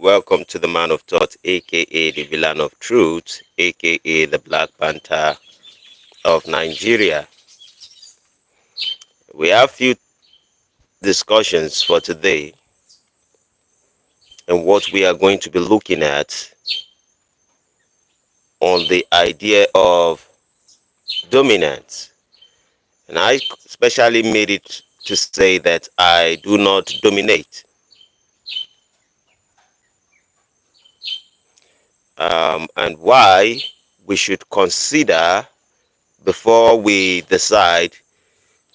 Welcome to the Man of Thought, aka the Villain of Truth, aka the Black Panther of Nigeria. We have few discussions for today, and what we are going to be looking at on the idea of dominance. And I specially made it to say that I do not dominate. And why we should consider before we decide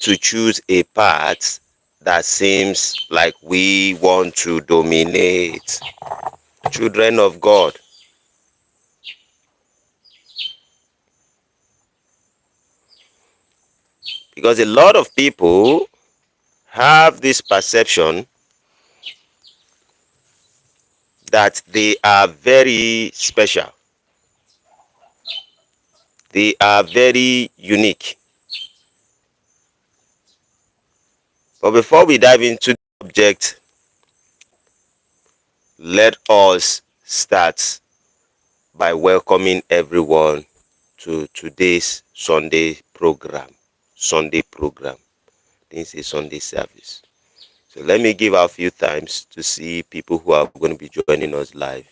to choose a path that seems like we want to dominate. Children of God, because a lot of people have this perception that they are very special, they are very unique. But before we dive into the subject, let us start by welcoming everyone to today's Sunday program. This is Sunday service. So let me give out a few times to see people who are going to be joining us live.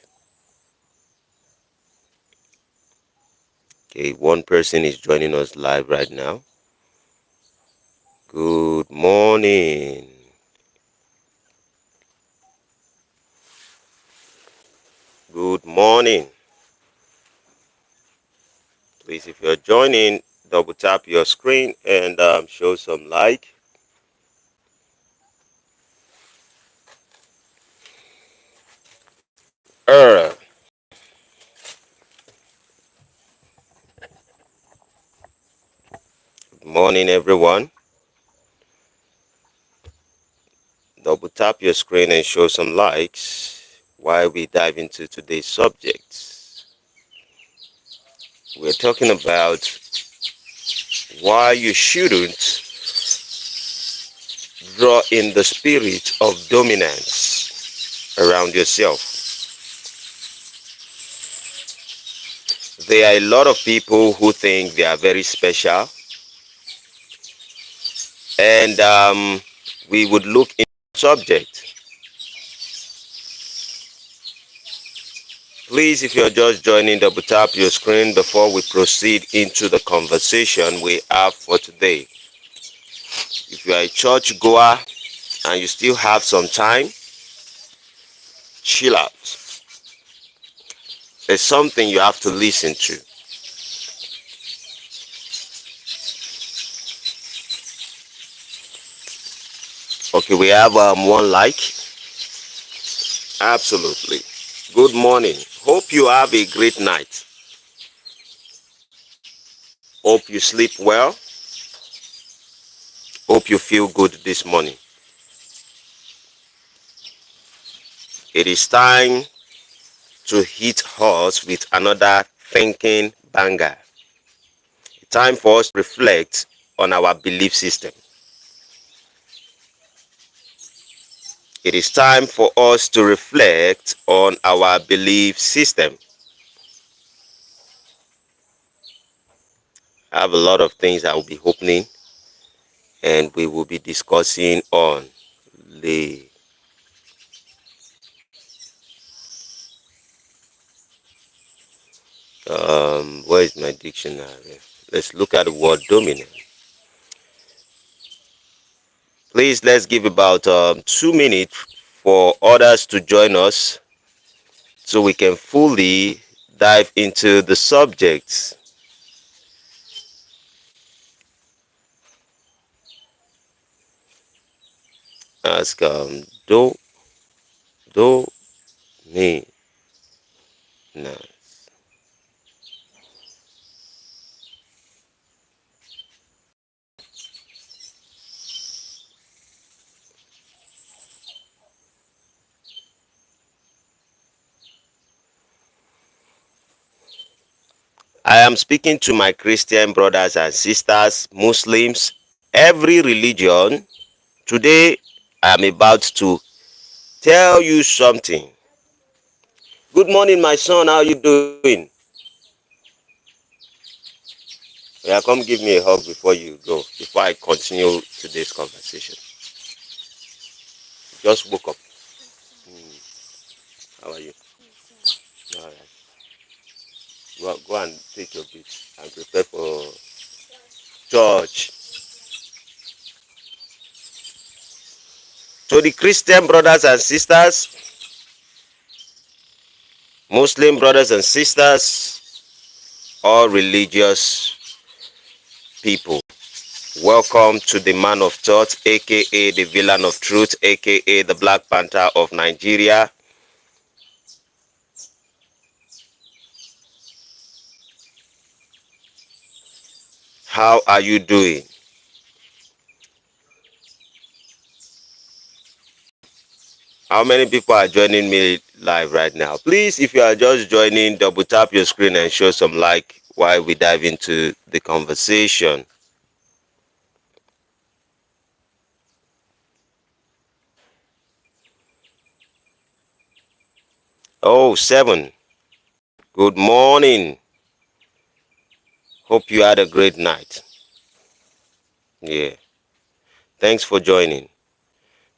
Okay, one person is joining us live right now. Good morning. Good morning. Please, if you're joining, double tap your screen and show some like. Good morning, everyone. Double tap your screen and show some likes while we dive into today's subject. We're talking about why you shouldn't draw in the spirit of dominance around yourself. There are a lot of people who think they are very special, and we would look into the subject. Please, if you're just joining, double tap your screen before we proceed into the conversation we have for today. If you are a church goer and you still have some time, chill out. There's something you have to listen to. Okay, we have one like. Absolutely. Good morning. Hope you have a great night. Hope you sleep well. Hope you feel good this morning. It is time to hit us with another thinking banger. Time for us to reflect on our belief system. It is time for us to reflect on our belief system. I have a lot of things I will be opening and we will be discussing on the where is my dictionary? Let's look at the word dominant. Please, let's give about 2 minutes for others to join us so we can fully dive into the subjects. Ask do me na. I am speaking to my Christian brothers and sisters, Muslims, every religion. Today, I am about to tell you something Good morning, my son. How you doing? Yeah, come give me a hug before you go, before I continue today's conversation. Just woke up. How are you? All right. Go and take your beat and prepare for church. To the Christian brothers and sisters, Muslim brothers and sisters, all religious people, welcome to the Man of Thought, aka the Villain of Truth, aka the Black Panther of Nigeria. How are you doing? How many people are joining me live right now? Please, if you are just joining, double tap your screen and show some like while we dive into the conversation. Oh, 7. Good morning. Hope you had a great night. Yeah. Thanks for joining.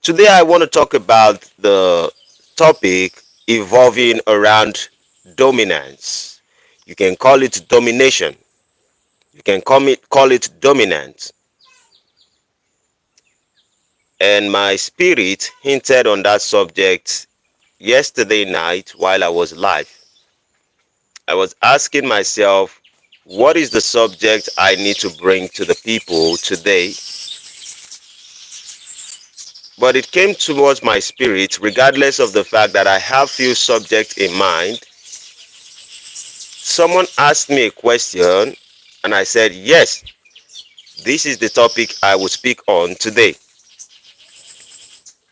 Today I want to talk about the topic evolving around dominance. You can call it domination. You can call it dominance. And my spirit hinted on that subject yesterday night while I was live. I was asking myself, what is the subject I need to bring to the people today? But it came towards my spirit, regardless of the fact that I have few subjects in mind. Someone asked me a question, and I said, yes, this is the topic I will speak on today,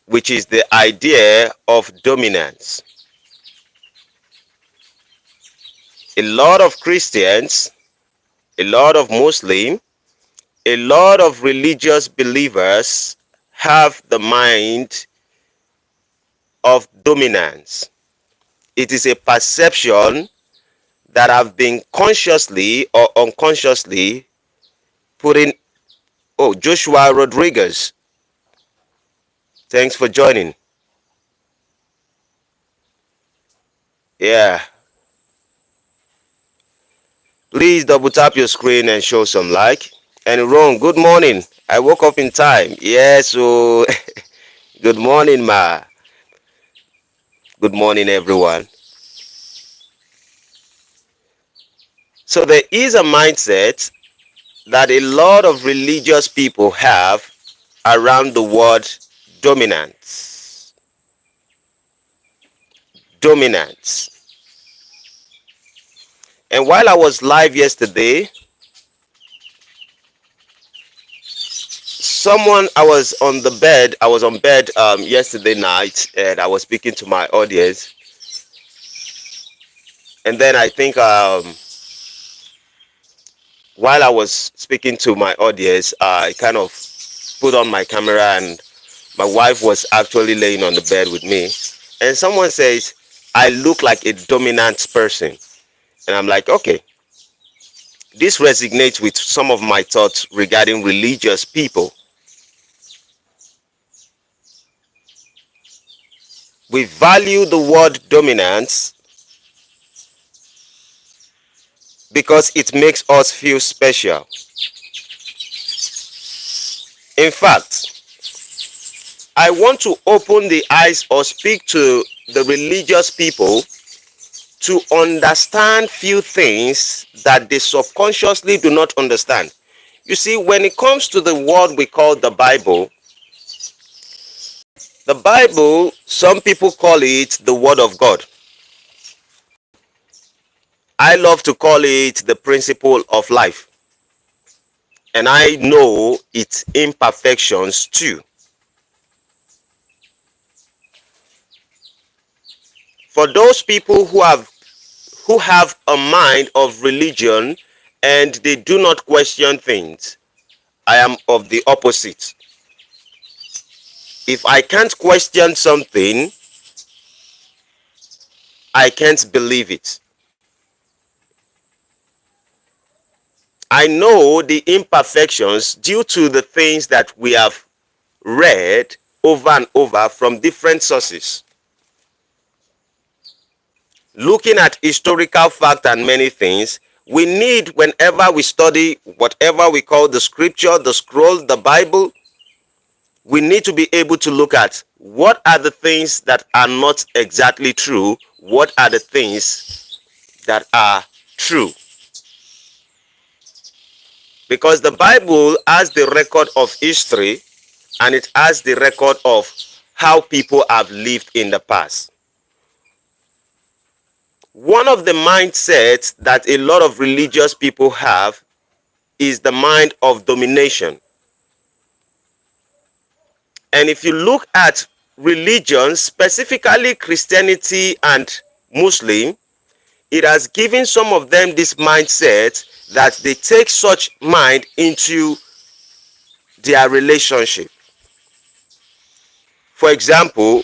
which is the idea of dominance. A lot of Christians, a lot of Muslims, a lot of religious believers have the mind of dominance. It is a perception that have been consciously or unconsciously put in. Oh, Joshua Rodriguez, thanks for joining. Yeah, please double tap your screen and show some like. And Ron, good morning. I woke up in time. Yes, so good morning, ma. Good morning, everyone. So there is a mindset that a lot of religious people have around the word dominance. Dominance. And while I was live yesterday, I was on bed yesterday night, and I was speaking to my audience. And then I think while I was speaking to my audience, I kind of put on my camera, and my wife was actually laying on the bed with me. And someone says, I look like a dominant person. And I'm like, okay, this resonates with some of my thoughts regarding religious people. We value the word dominance because it makes us feel special. In fact, I want to open the eyes or speak to the religious people to understand few things that they subconsciously do not understand. You see, when it comes to the word we call the Bible, some people call it the Word of God. I love to call it the principle of life. And I know its imperfections too. For those people who have a mind of religion and they do not question things, I am of the opposite. If I can't question something, I can't believe it. I know the imperfections due to the things that we have read over and over from different sources. Looking at historical fact and many things, we need, whenever we study whatever we call the scripture, the scroll, the Bible, we need to be able to look at what are the things that are not exactly true, what are the things that are true. Because the Bible has the record of history and it has the record of how people have lived in the past. One of the mindsets that a lot of religious people have is the mind of domination. And if you look at religions, specifically Christianity and Muslim, it has given some of them this mindset that they take such mind into their relationship. For example,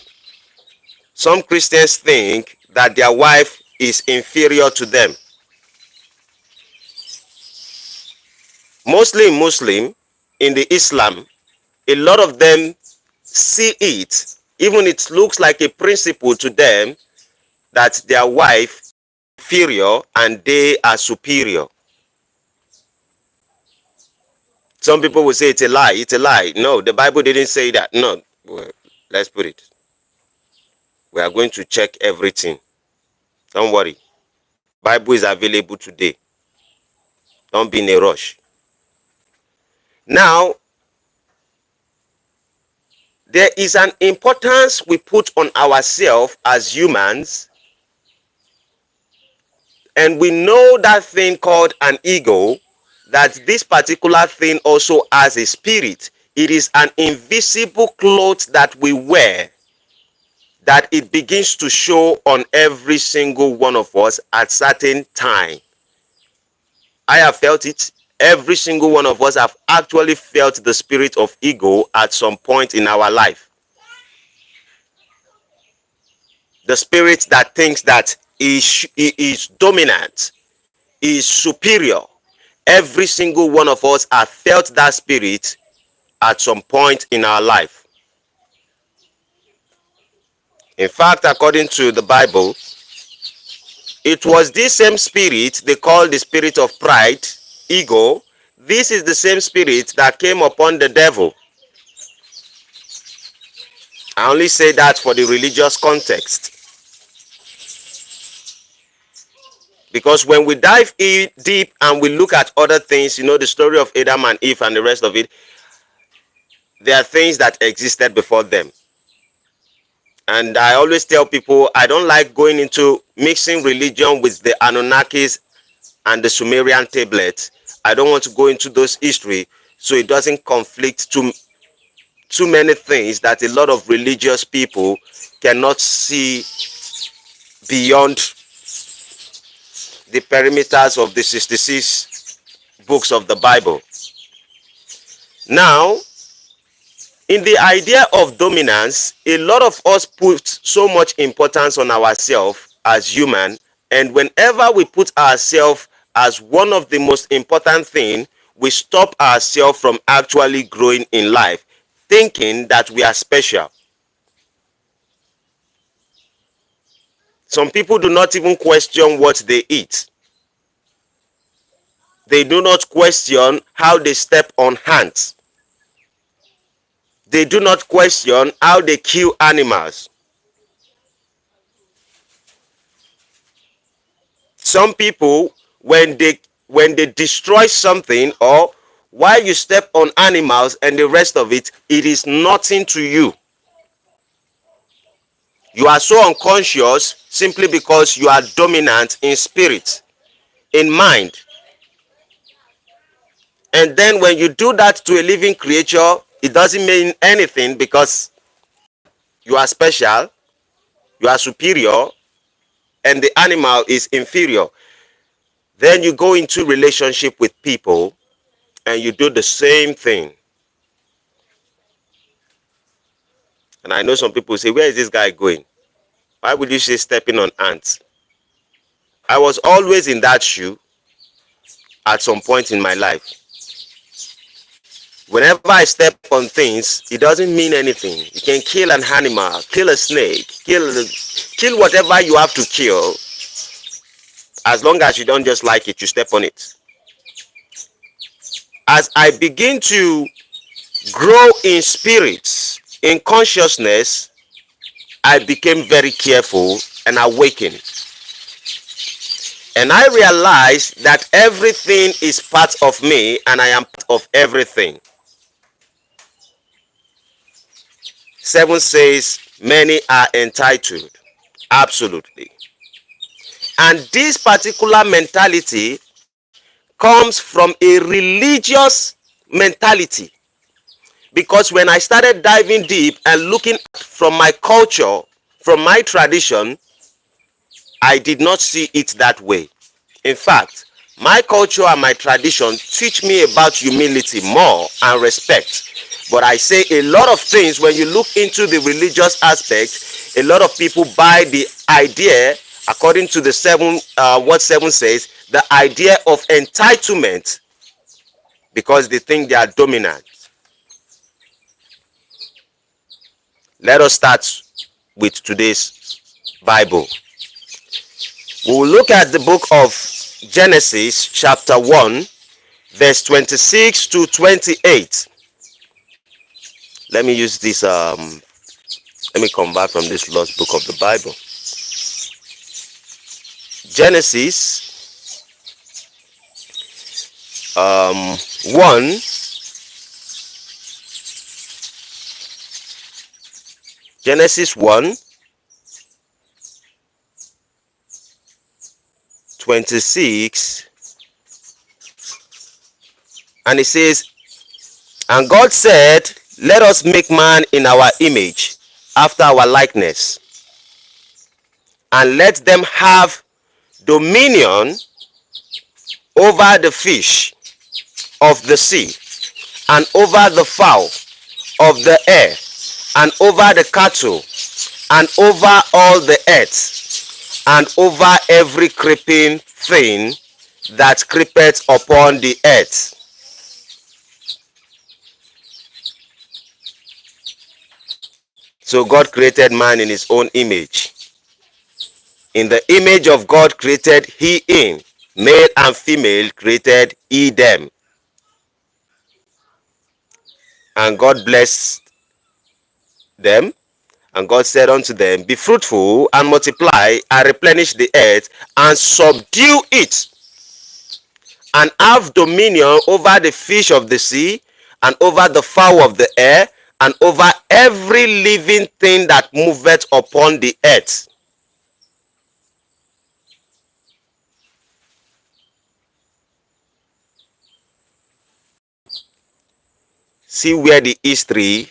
some Christians think that their wife is inferior to them. Mostly Muslim, in the Islam, a lot of them see it, even it looks like a principle to them, that their wife is inferior and they are superior. Some people will say it's a lie, it's a lie. No, the Bible didn't say that. No, well, let's put it. We are going to check everything. Don't worry. Bible is available today. Don't be in a rush. Now, there is an importance we put on ourselves as humans, and we know that thing called an ego, that this particular thing also has a spirit. It is an invisible cloth that we wear, that it begins to show on every single one of us at certain time. I have felt it. Every single one of us have actually felt the spirit of ego at some point in our life. The spirit that thinks that he is dominant, is superior. Every single one of us have felt that spirit at some point in our life. In fact, according to the Bible, it was this same spirit they call the spirit of pride, ego. This is the same spirit that came upon the devil. I only say that for the religious context. Because when we dive in deep and we look at other things, you know, the story of Adam and Eve and the rest of it, there are things that existed before them. And I always tell people, I don't like going into mixing religion with the Anunnakis and the Sumerian tablets. I don't want to go into those history so it doesn't conflict too many things that a lot of religious people cannot see beyond the perimeters of the 66 books of the Bible. Now, in the idea of dominance, a lot of us put so much importance on ourselves as human, and whenever we put ourselves as one of the most important things, we stop ourselves from actually growing in life, thinking that we are special. Some people do not even question what they eat. They do not question how they step on ants. They do not question how they kill animals. Some people, when they destroy something, or while you step on animals and the rest of it, it is nothing to you. You are so unconscious simply because you are dominant in spirit, in mind. And then when you do that to a living creature, it doesn't mean anything because you are special, you are superior, and the animal is inferior. Then you go into relationship with people and you do the same thing. And I know some people say, where is this guy going? Why would you say stepping on ants? I was always in that shoe at some point in my life. Whenever I step on things, it doesn't mean anything. You can kill an animal, kill a snake, kill whatever you have to kill. As long as you don't just like it, you step on it. As I begin to grow in spirits, in consciousness, I became very careful and awakened. And I realized that everything is part of me and I am part of everything. 7 says, many are entitled. Absolutely. And this particular mentality comes from a religious mentality. Because when I started diving deep and looking from my culture, from my tradition, I did not see it that way. In fact, my culture and my tradition teach me about humility more and respect. But I say a lot of things, when you look into the religious aspect, a lot of people buy the idea, according to the 7, what 7 says, the idea of entitlement, because they think they are dominant. Let us start with today's Bible. We will look at the book of Genesis chapter 1, verse 26 to 28. Let me use this, let me come back from this lost book of the Bible. Genesis 1, Genesis 1, 26, and it says, and God said, let us make man in our image, after our likeness, and let them have dominion over the fish of the sea, and over the fowl of the air, and over the cattle, and over all the earth, and over every creeping thing that creepeth upon the earth. So God created man in his own image. In the image of God created he him. Male and female created he them. And God blessed them. And God said unto them, be fruitful and multiply and replenish the earth and subdue it, and have dominion over the fish of the sea, and over the fowl of the air, and over every living thing that moveth upon the earth. See where the history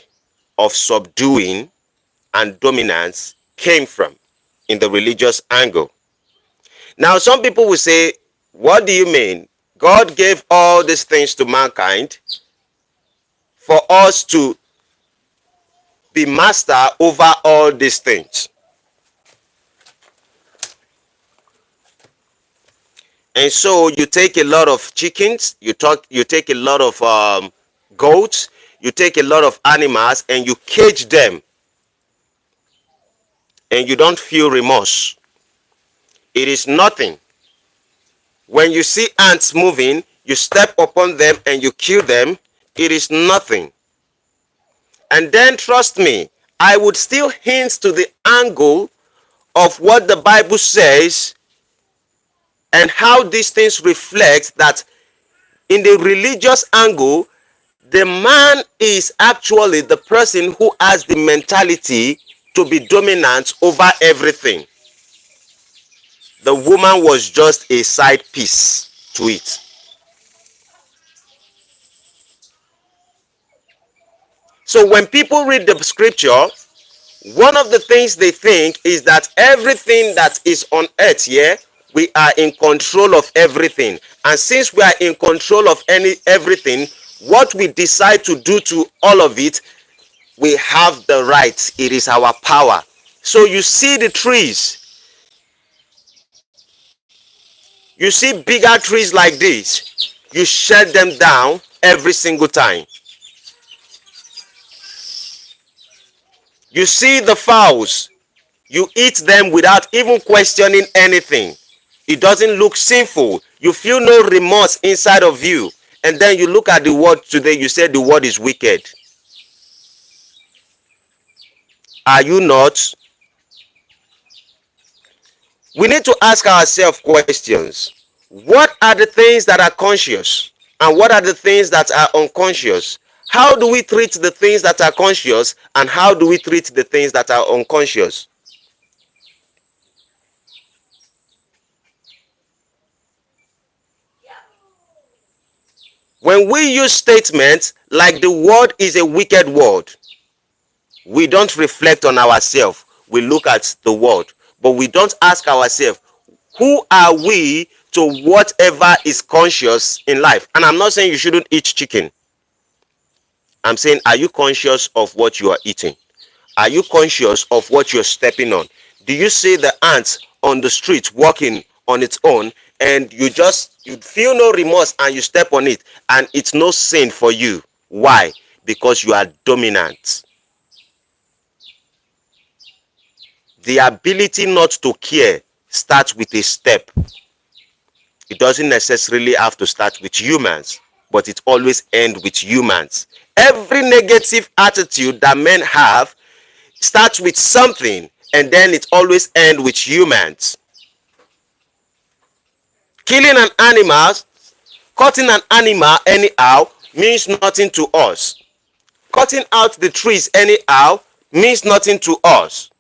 of subduing and dominance came from in the religious angle. Now, some people will say, what do you mean? God gave all these things to mankind for us to be master over all these things. And so you take a lot of chickens, you take a lot of goats, you take a lot of animals, and you cage them, and you don't feel remorse. It is nothing. When you see ants moving, you step upon them and you kill them. It is nothing. And then, trust me, I would still hint to the angle of what the Bible says and how these things reflect that in the religious angle, the man is actually the person who has the mentality to be dominant over everything. The woman was just a side piece to it. So when people read the scripture, one of the things they think is that everything that is on earth here, we are in control of everything. And since we are in control of everything, what we decide to do to all of it, we have the right. It is our power. So you see the trees, you see bigger trees like this, you shut them down every single time. You see the fowls, you eat them without even questioning anything. It doesn't look sinful. You feel no remorse inside of you. And then you look at the world today, you say the world is wicked. Are you not? We need to ask ourselves questions. What are the things that are conscious? And what are the things that are unconscious? How do we treat the things that are conscious? And how do we treat the things that are unconscious? When we use statements like the world is a wicked world, we don't reflect on ourselves. We look at the world, but we don't ask ourselves, who are we to whatever is conscious in life? And I'm not saying you shouldn't eat chicken. I'm saying, are you conscious of what you are eating? Are you conscious of what you're stepping on? Do you see the ants on the street walking on its own, and you feel no remorse and you step on it, and it's no sin for you? Why? Because you are dominant. The ability not to care starts with a step. It doesn't necessarily have to start with humans, but it always ends with humans. Every negative attitude that men have starts with something, and then it always ends with humans. Killing an animal, cutting an animal anyhow means nothing to us. Cutting out the trees anyhow means nothing to us.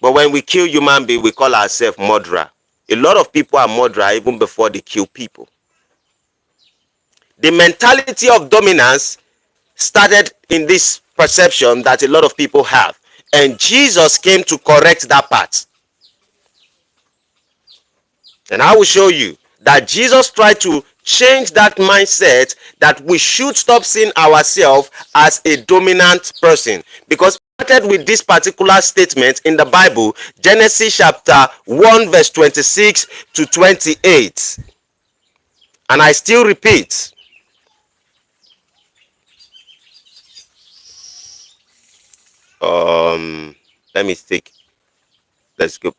But when we kill human being, we call ourselves murderer. A lot of people are murderer even before they kill people. The mentality of dominance started in this perception that a lot of people have, and Jesus came to correct that part. And I will show you that Jesus tried to change that mindset, that we should stop seeing ourselves as a dominant person. Because started with this particular statement in the Bible, Genesis chapter 1 verse 26 to 28. And I still repeat, let me think. Let's go.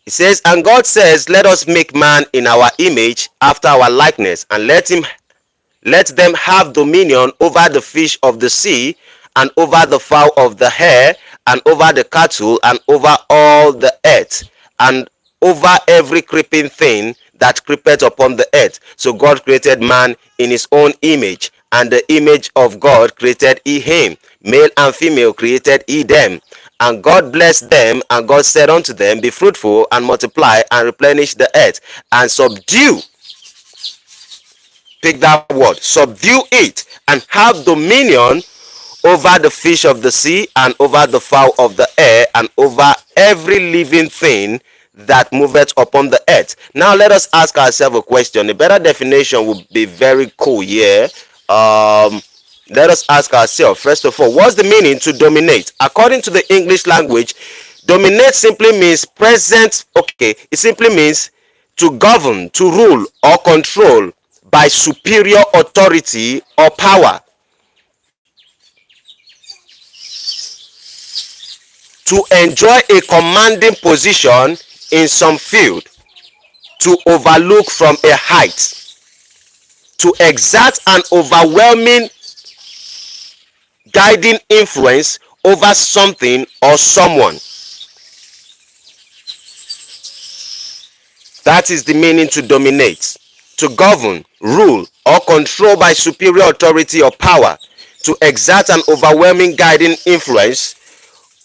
It says, and God says, let us make man in our image after our likeness, and let them have dominion over the fish of the sea, and over the fowl of the air, and over the cattle, and over all the earth, and over every creeping thing that creepeth upon the earth. So God created man in his own image, and the image of God created he him. Male and female created he them. And God blessed them, and God said unto them, be fruitful, and multiply, and replenish the earth, and subdue. Take that word, subdue it, and have dominion over the fish of the sea, and over the fowl of the air, and over every living thing that moveth upon the earth. Now let us ask ourselves a question. A better definition would be very cool here. Let us ask ourselves, first of all, what's the meaning to dominate? According to the English language, dominate simply means present. Okay, it simply means to govern, to rule, or control by superior authority or power. To enjoy a commanding position in some field. To overlook from a height. To exert an overwhelming guiding influence over something or someone. That is the meaning to dominate. To govern, rule, or control by superior authority or power. To exert an overwhelming guiding influence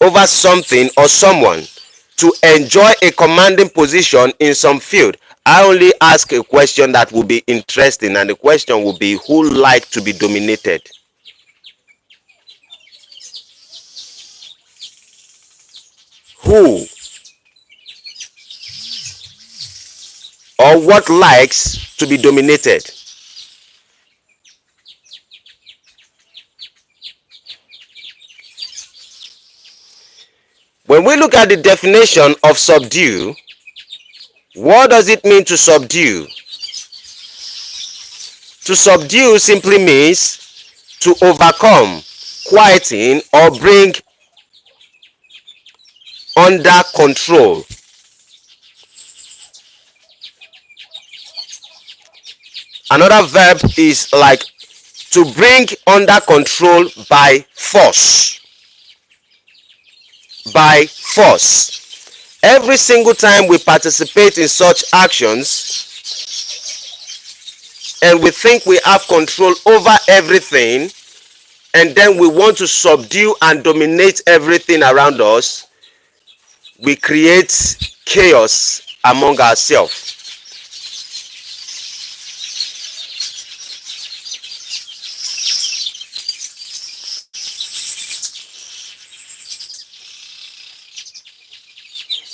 over something or someone. To enjoy a commanding position in some field. I only ask a question that will be interesting, and the question will be, who like to be dominated? Who or what likes to be dominated? When we look at the definition of subdue, what does it mean to subdue? To subdue simply means to overcome, quieten, or bring under control. Another verb is like to bring under control by force. By force. Every single time we participate in such actions and we think we have control over everything, and then we want to subdue and dominate everything around us, we create chaos among ourselves.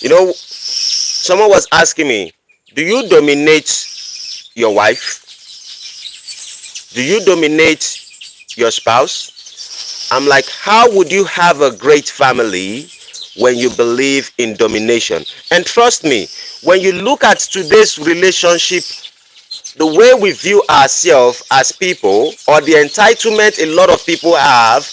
You know, someone was asking me, do you dominate your wife? Do you dominate your spouse? I'm like, how would you have a great family when you believe in domination? And trust me, when you look at today's relationship, the way we view ourselves as people, or the entitlement a lot of people have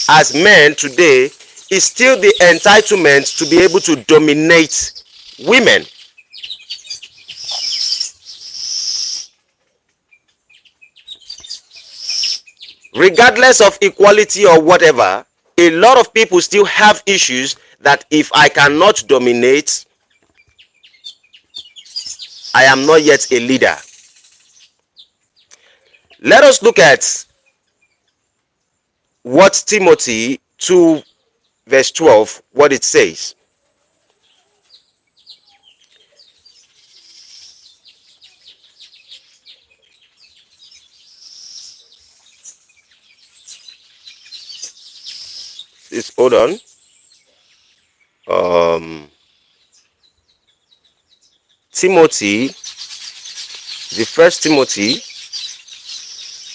as men today, is still the entitlement to be able to dominate women. Regardless of equality or whatever, a lot of people still have issues that if I cannot dominate, I am not yet a leader. Let us look at what Timothy 2 verse 12, what it says. Hold on. Timothy, the first Timothy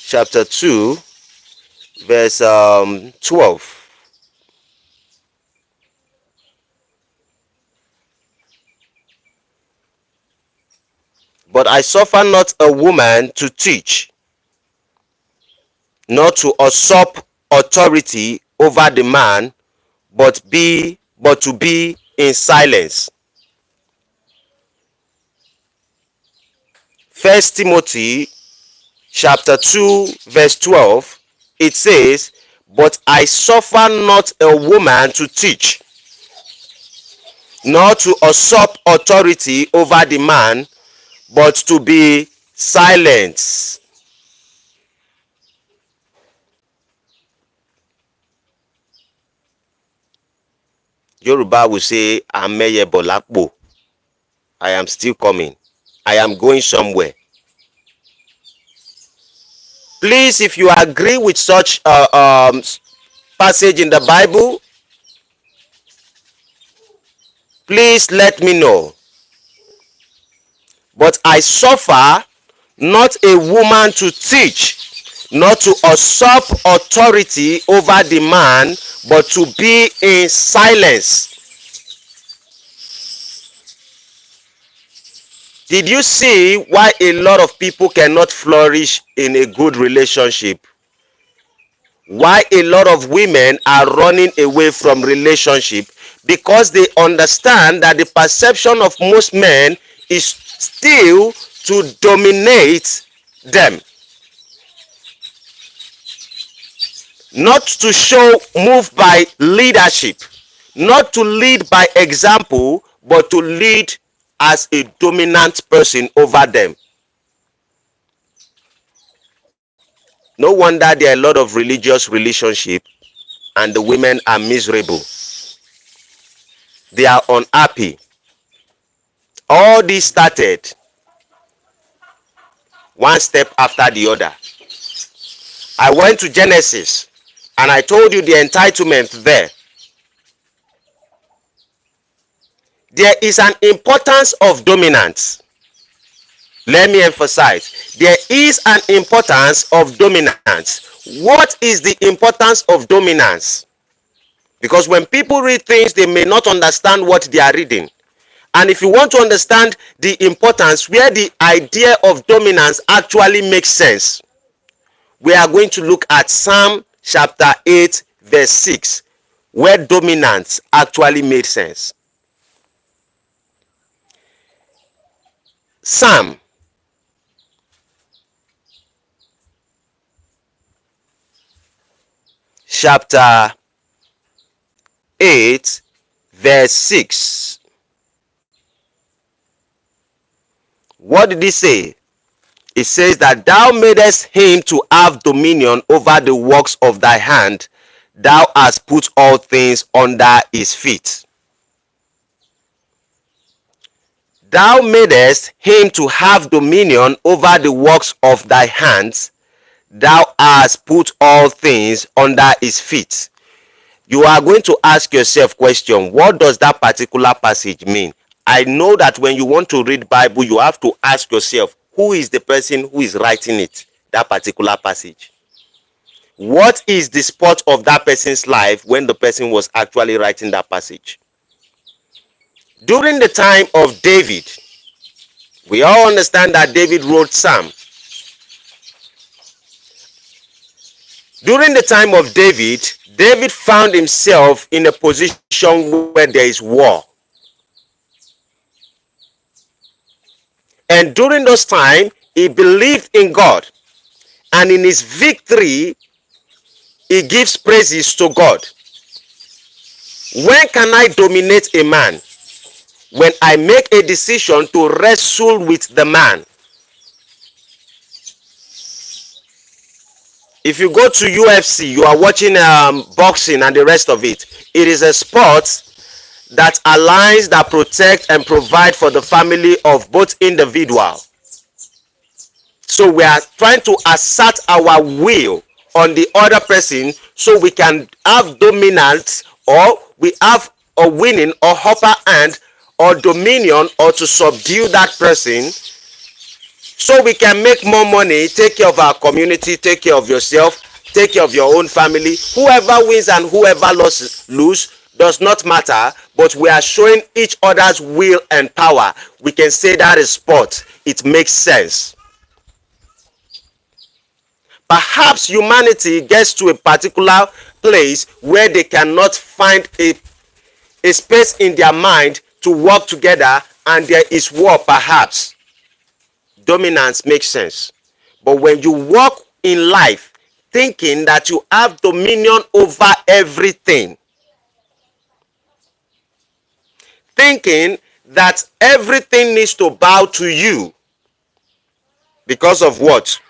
chapter 2 verse 12. But I suffer not a woman to teach, nor to usurp authority over the man, but to be in silence. First Timothy chapter 2 verse 12, it says, but I suffer not a woman to teach, nor to usurp authority over the man, but to be silent. Yoruba will say, Ameye Bolakpo. I am still coming. I am going somewhere. Please, if you agree with such passage in the Bible, please let me know. But I suffer not a woman to teach, not to usurp authority over the man, but to be in silence. Did you see why a lot of people cannot flourish in a good relationship? Why a lot of women are running away from relationship? Because they understand that the perception of most men is still to dominate them. Not to move by leadership, not to lead by example, but to lead as a dominant person over them. No wonder there are a lot of religious relationships and the women are miserable. They are unhappy. All this started one step after the other. I went to Genesis and I told you the entitlement there. There is an importance of dominance. Let me emphasize, there is an importance of dominance. What is the importance of dominance? Because when people read things, they may not understand what they are reading. And if you want to understand the importance where the idea of dominance actually makes sense, we are going to look at Psalm chapter 8 verse 6, where dominance actually made sense. Psalm chapter 8 verse 6. What did he say? It says that thou madest him to have dominion over the works of thy hand. Thou hast put all things under his feet. Thou madest him to have dominion over the works of thy hands. Thou hast put all things under his feet. You are going to ask yourself question, what does that particular passage mean? I know that when you want to read Bible, you have to ask yourself, who is the person who is writing it, that particular passage? What is the spot of that person's life when the person was actually writing that passage? During the time of David, we all understand that David wrote Psalm. During the time of David, David found himself in a position where there is war. And during those times, he believed in God. And in his victory, he gives praises to God. When can I dominate a man? When I make a decision to wrestle with the man. If you go to UFC, you are watching boxing and the rest of it. It is a sport that aligns, that protects and provide for the family of both individual. So we are trying to assert our will on the other person so we can have dominance, or we have a winning or upper hand or dominion, or to subdue that person so we can make more money, take care of our community, take care of yourself, take care of your own family. Whoever wins and whoever lose does not matter, but we are showing each other's will and power. We can say that is sport. It makes sense. Perhaps humanity gets to a particular place where they cannot find a space in their mind to work together, and there is war. Perhaps dominance makes sense. But when you walk in life thinking that you have dominion over everything, thinking that everything needs to bow to you because of what?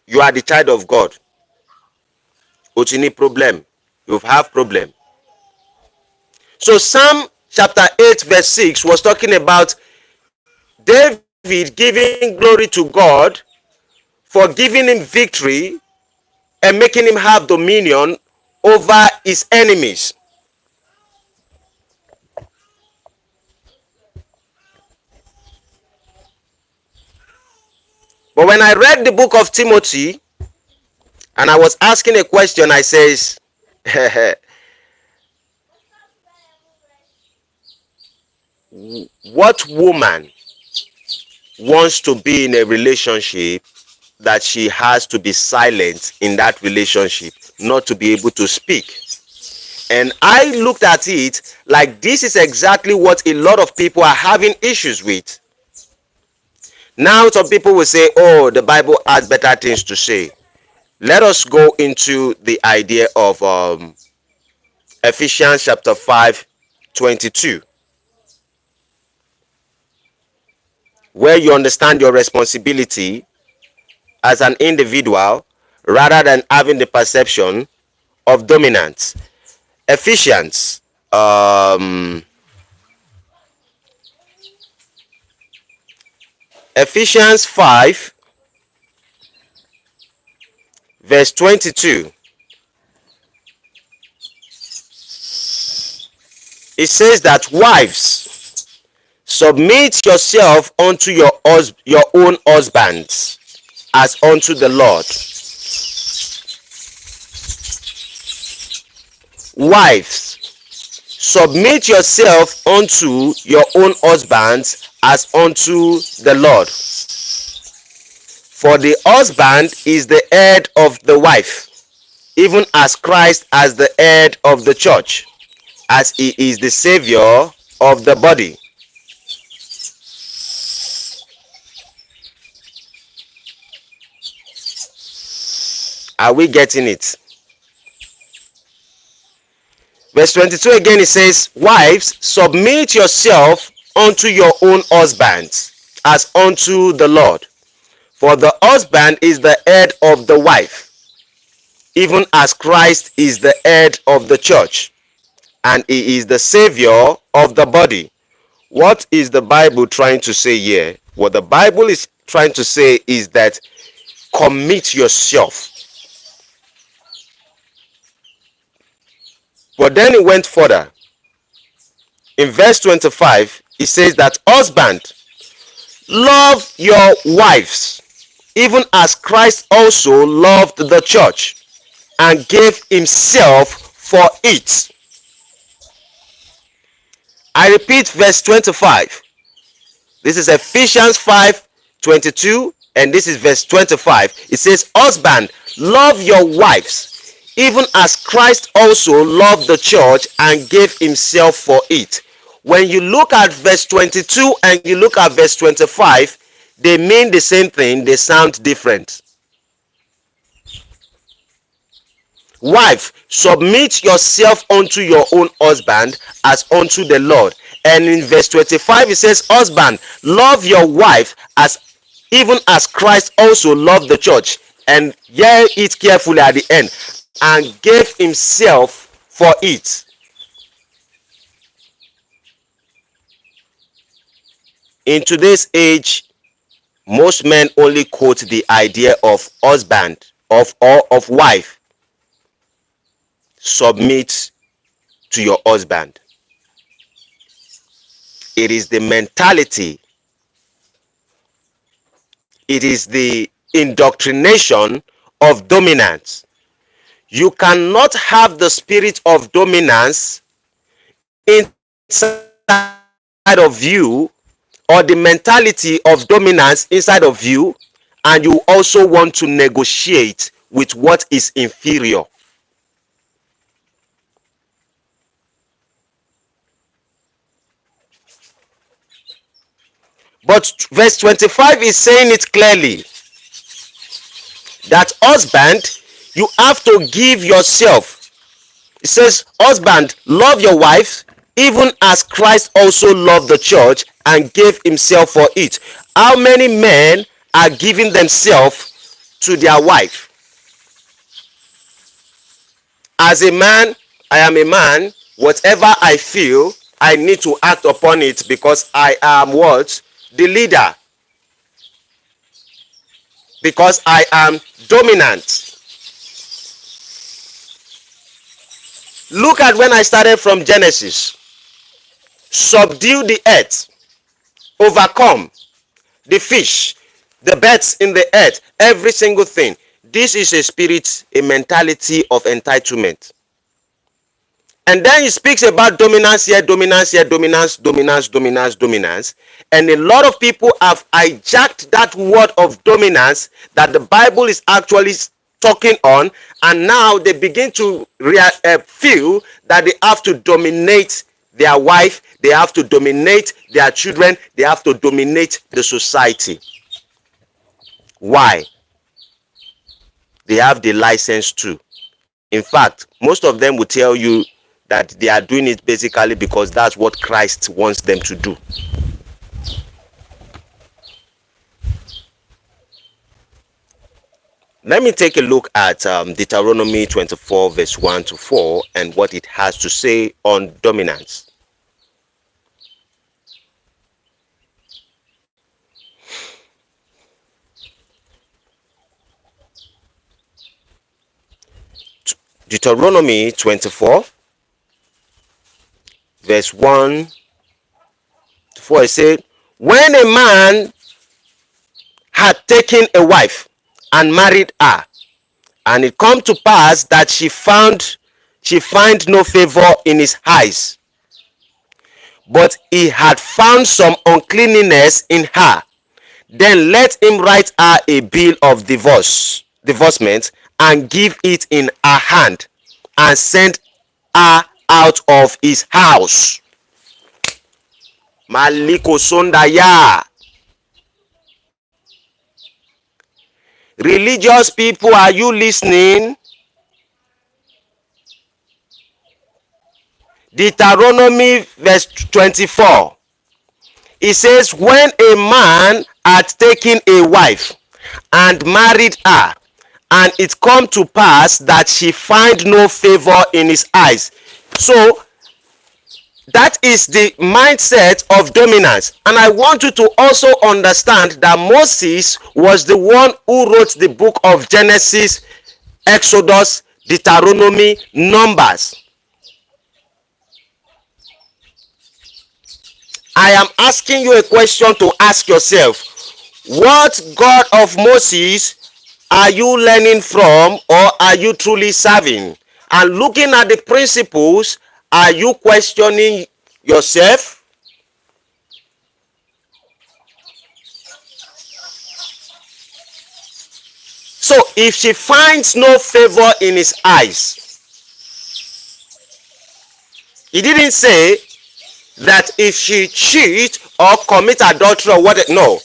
You are the child of God. Uchini problem. You have problem. So Psalm chapter 8 verse 6 was talking about David giving glory to God for giving him victory and making him have dominion over his enemies. But when I read the book of Timothy and I was asking a question, I says, what woman wants to be in a relationship that she has to be silent in that relationship, not to be able to speak? And I looked at it like this is exactly what a lot of people are having issues with. Now some people will say, oh, the Bible has better things to say. Let us go into the idea of Ephesians chapter 5:22, where you understand your responsibility as an individual rather than having the perception of dominance. Ephesians Ephesians 5 verse 22. It says that wives, submit yourself unto your own husbands as unto the Lord. Wives, submit yourself unto your own husbands as unto the Lord. For the husband is the head of the wife, even as Christ as the head of the church, as he is the savior of the body. Are we getting it? Verse 22 again, it says, wives, submit yourself unto your own husbands as unto the Lord. For the husband is the head of the wife, even as Christ is the head of the church, and he is the savior of the body. What is the Bible trying to say here? What the Bible is trying to say is that commit yourself. But then it went further. In verse 25, it says that husband, love your wives, even as Christ also loved the church and gave himself for it. I repeat verse 25. This is Ephesians 5:22, and this is verse 25. It says, husband, love your wives, even as Christ also loved the church and gave himself for it. When you look at verse 22 and you look at verse 25, they mean the same thing, they sound different. Wife, submit yourself unto your own husband as unto the Lord. And in verse 25 it says, husband, love your wife as even as Christ also loved the church, and hear it carefully at the end, and gave himself for it. In today's age, most men only quote the idea of husband or of wife. Submit to your husband. It is the mentality, it is the indoctrination of dominance. You cannot have the spirit of dominance inside of you, or the mentality of dominance inside of you, and you also want to negotiate with what is inferior. But verse 25 is saying it clearly that husband, you have to give yourself. It says, husband, love your wife, even as Christ also loved the church and gave himself for it. How many men are giving themselves to their wife? As a man, I am a man. Whatever I feel, I need to act upon it because I am what? The leader. Because I am dominant. Look at when I started from Genesis. Subdue the earth, overcome the fish, the birds in the earth, every single thing. This is a spirit, a mentality of entitlement. And then he speaks about dominance here, dominance here, dominance, dominance, dominance, dominance. And a lot of people have hijacked that word of dominance that the Bible is actually talking on, and now they begin to feel that they have to dominate their wife, they have to dominate their children, they have to dominate the society. Why? They have the license to. In fact, most of them will tell you that they are doing it basically because that's what Christ wants them to do. Let me take a look at Deuteronomy 24 verse 1 to 4 and what it has to say on dominance. Deuteronomy 24 verse 1 to 4, it said, when a man had taken a wife and married her, and it come to pass that she find no favor in his eyes, but he had found some uncleanness in her. Then let him write her a bill of divorcement, and give it in her hand, and send her out of his house. Maliko Sondaya. Religious people, are you listening? Deuteronomy verse 24. It says, when a man had taken a wife and married her, and it come to pass that she find no favor in his eyes. So that is the mindset of dominance. And I want you to also understand that Moses was the one who wrote the book of Genesis, Exodus, Deuteronomy, Numbers. I am asking you a question to ask yourself. What God of Moses are you learning from, or are you truly serving? And looking at the principles, are you questioning yourself? So if she finds no favor in his eyes, he didn't say that if she cheat or commit adultery or what, no.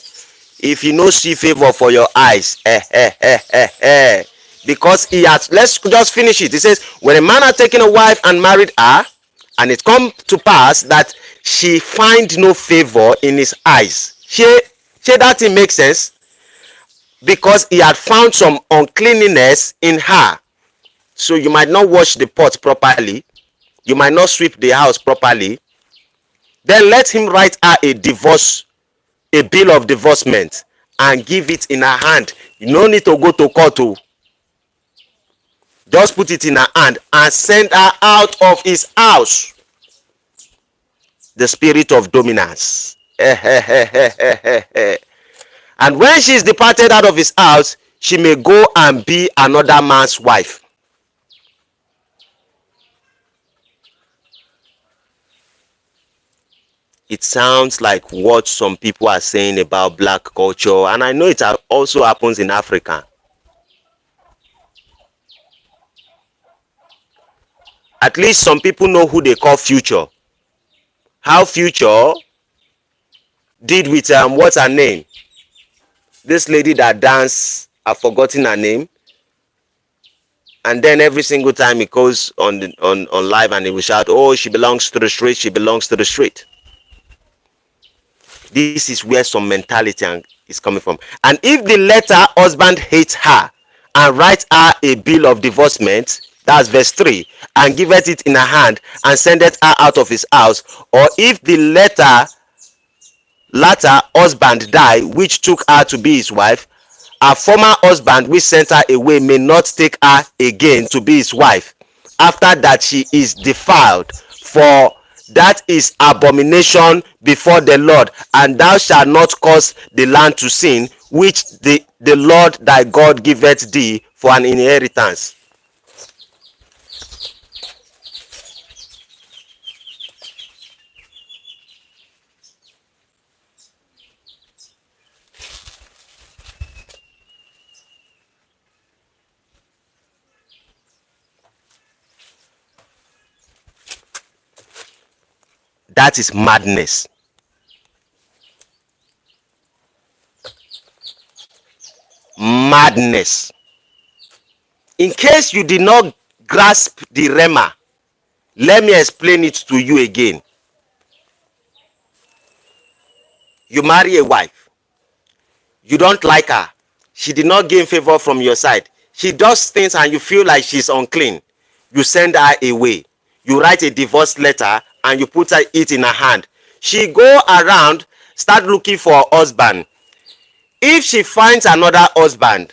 If you no see favor for your eyes, because he has, let's just finish it. He says, when a man had taken a wife and married her, and it come to pass that she find no favor in his eyes. She that thing makes sense? Because he had found some uncleanness in her. So you might not wash the pot properly, you might not sweep the house properly. Then let him write her a bill of divorcement, and give it in her hand. You no need to go to court. Just put it in her hand and send her out of his house. The spirit of dominance. And when she is departed out of his house, she may go and be another man's wife. It sounds like what some people are saying about black culture, and I know it also happens in Africa. At least some people know who they call Future. How Future did with what's her name? This lady that danced, I've forgotten her name. And then every single time he goes on live and he will shout, oh, she belongs to the street, she belongs to the street. This is where some mentality is coming from. And if the latter husband hates her and writes her a bill of divorcement, that's verse 3, and giveth it in her hand and sendeth her out of his house, or if the latter husband die, which took her to be his wife, her former husband which sent her away may not take her again to be his wife, after that she is defiled, for that is abomination before the Lord, and thou shalt not cause the land to sin, which the Lord thy God giveth thee for an inheritance. That is madness. Madness. In case you did not grasp the rema, let me explain it to you again. You marry a wife, you don't like her, she did not gain favor from your side, she does things and you feel like she's unclean, you send her away, you write a divorce letter and you put it in her hand. She go around, start looking for a husband. If she finds another husband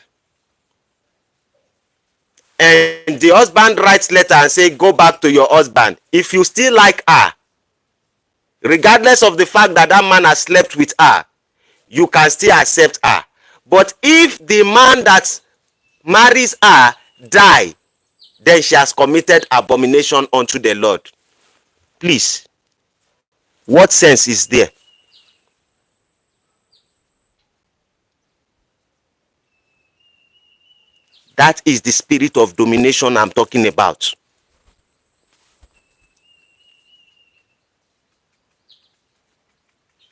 and the husband writes letter and say go back to your husband, if you still like her, regardless of the fact that that man has slept with her, you can still accept her. But if the man that marries her die, then she has committed abomination unto the Lord. Please, What sense is there? That is the spirit of domination I'm talking about.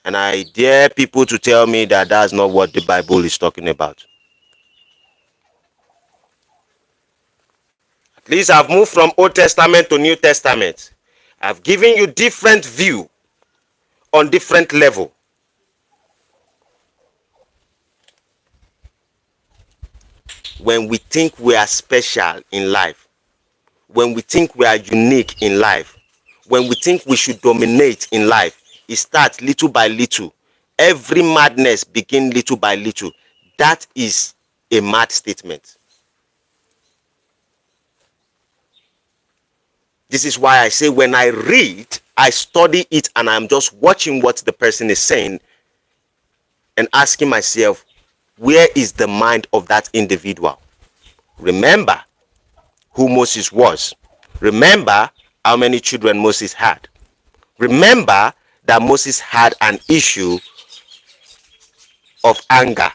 And I dare people to tell me that that's not what the Bible is talking about. At least I've moved from Old Testament to New Testament. I've given you different view on different level. When we think we are special in life, when we think we are unique in life, when we think we should dominate in life, it starts little by little. Every madness begins little by little. That is a mad statement. This is why I say when I read, I study it and I'm just watching what the person is saying and asking myself, where is the mind of that individual? Remember who Moses was. Remember how many children Moses had. Remember that Moses had an issue of anger.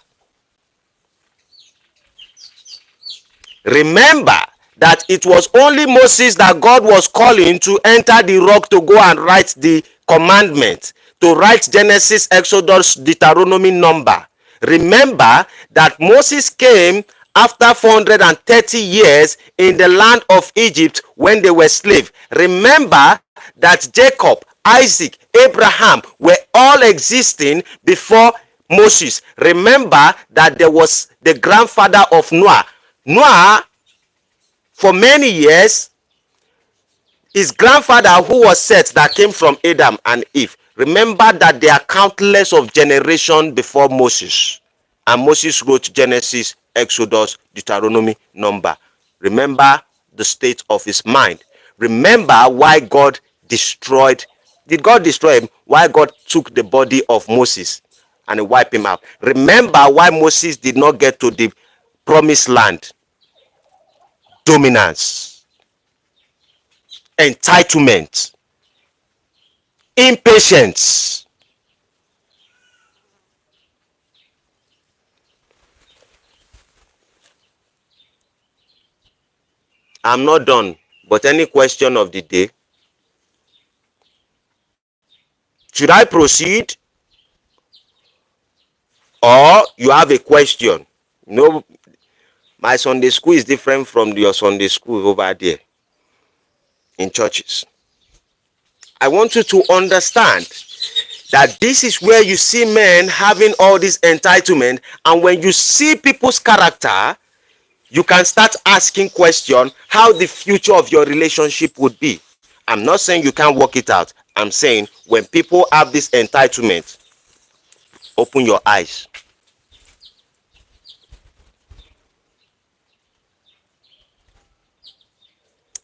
Remember that it was only Moses that God was calling to enter the rock to go and write the commandment, to write Genesis, Exodus, Deuteronomy, Number. Remember that Moses came after 430 years in the land of Egypt when they were slaves. Remember that Jacob, Isaac, Abraham were all existing before Moses. Remember that there was the grandfather of Noah. Noah, for many years, his grandfather who was Seth, that came from Adam and Eve. Remember that there are countless of generations before Moses. And Moses wrote Genesis, Exodus, Deuteronomy, Number. Remember the state of his mind. Remember why God destroyed. Did God destroy him? Why God took the body of Moses and wiped him out. Remember why Moses did not get to the promised land. Dominance, entitlement, impatience. I'm not done, but any question of the day? Should I proceed or you have a question? No, my Sunday school is different from your Sunday school over there in churches. I want you to understand that this is where you see men having all this entitlement, and when you see people's character, you can start asking questions how the future of your relationship would be. I'm not saying you can't work it out. I'm saying when people have this entitlement, open your eyes.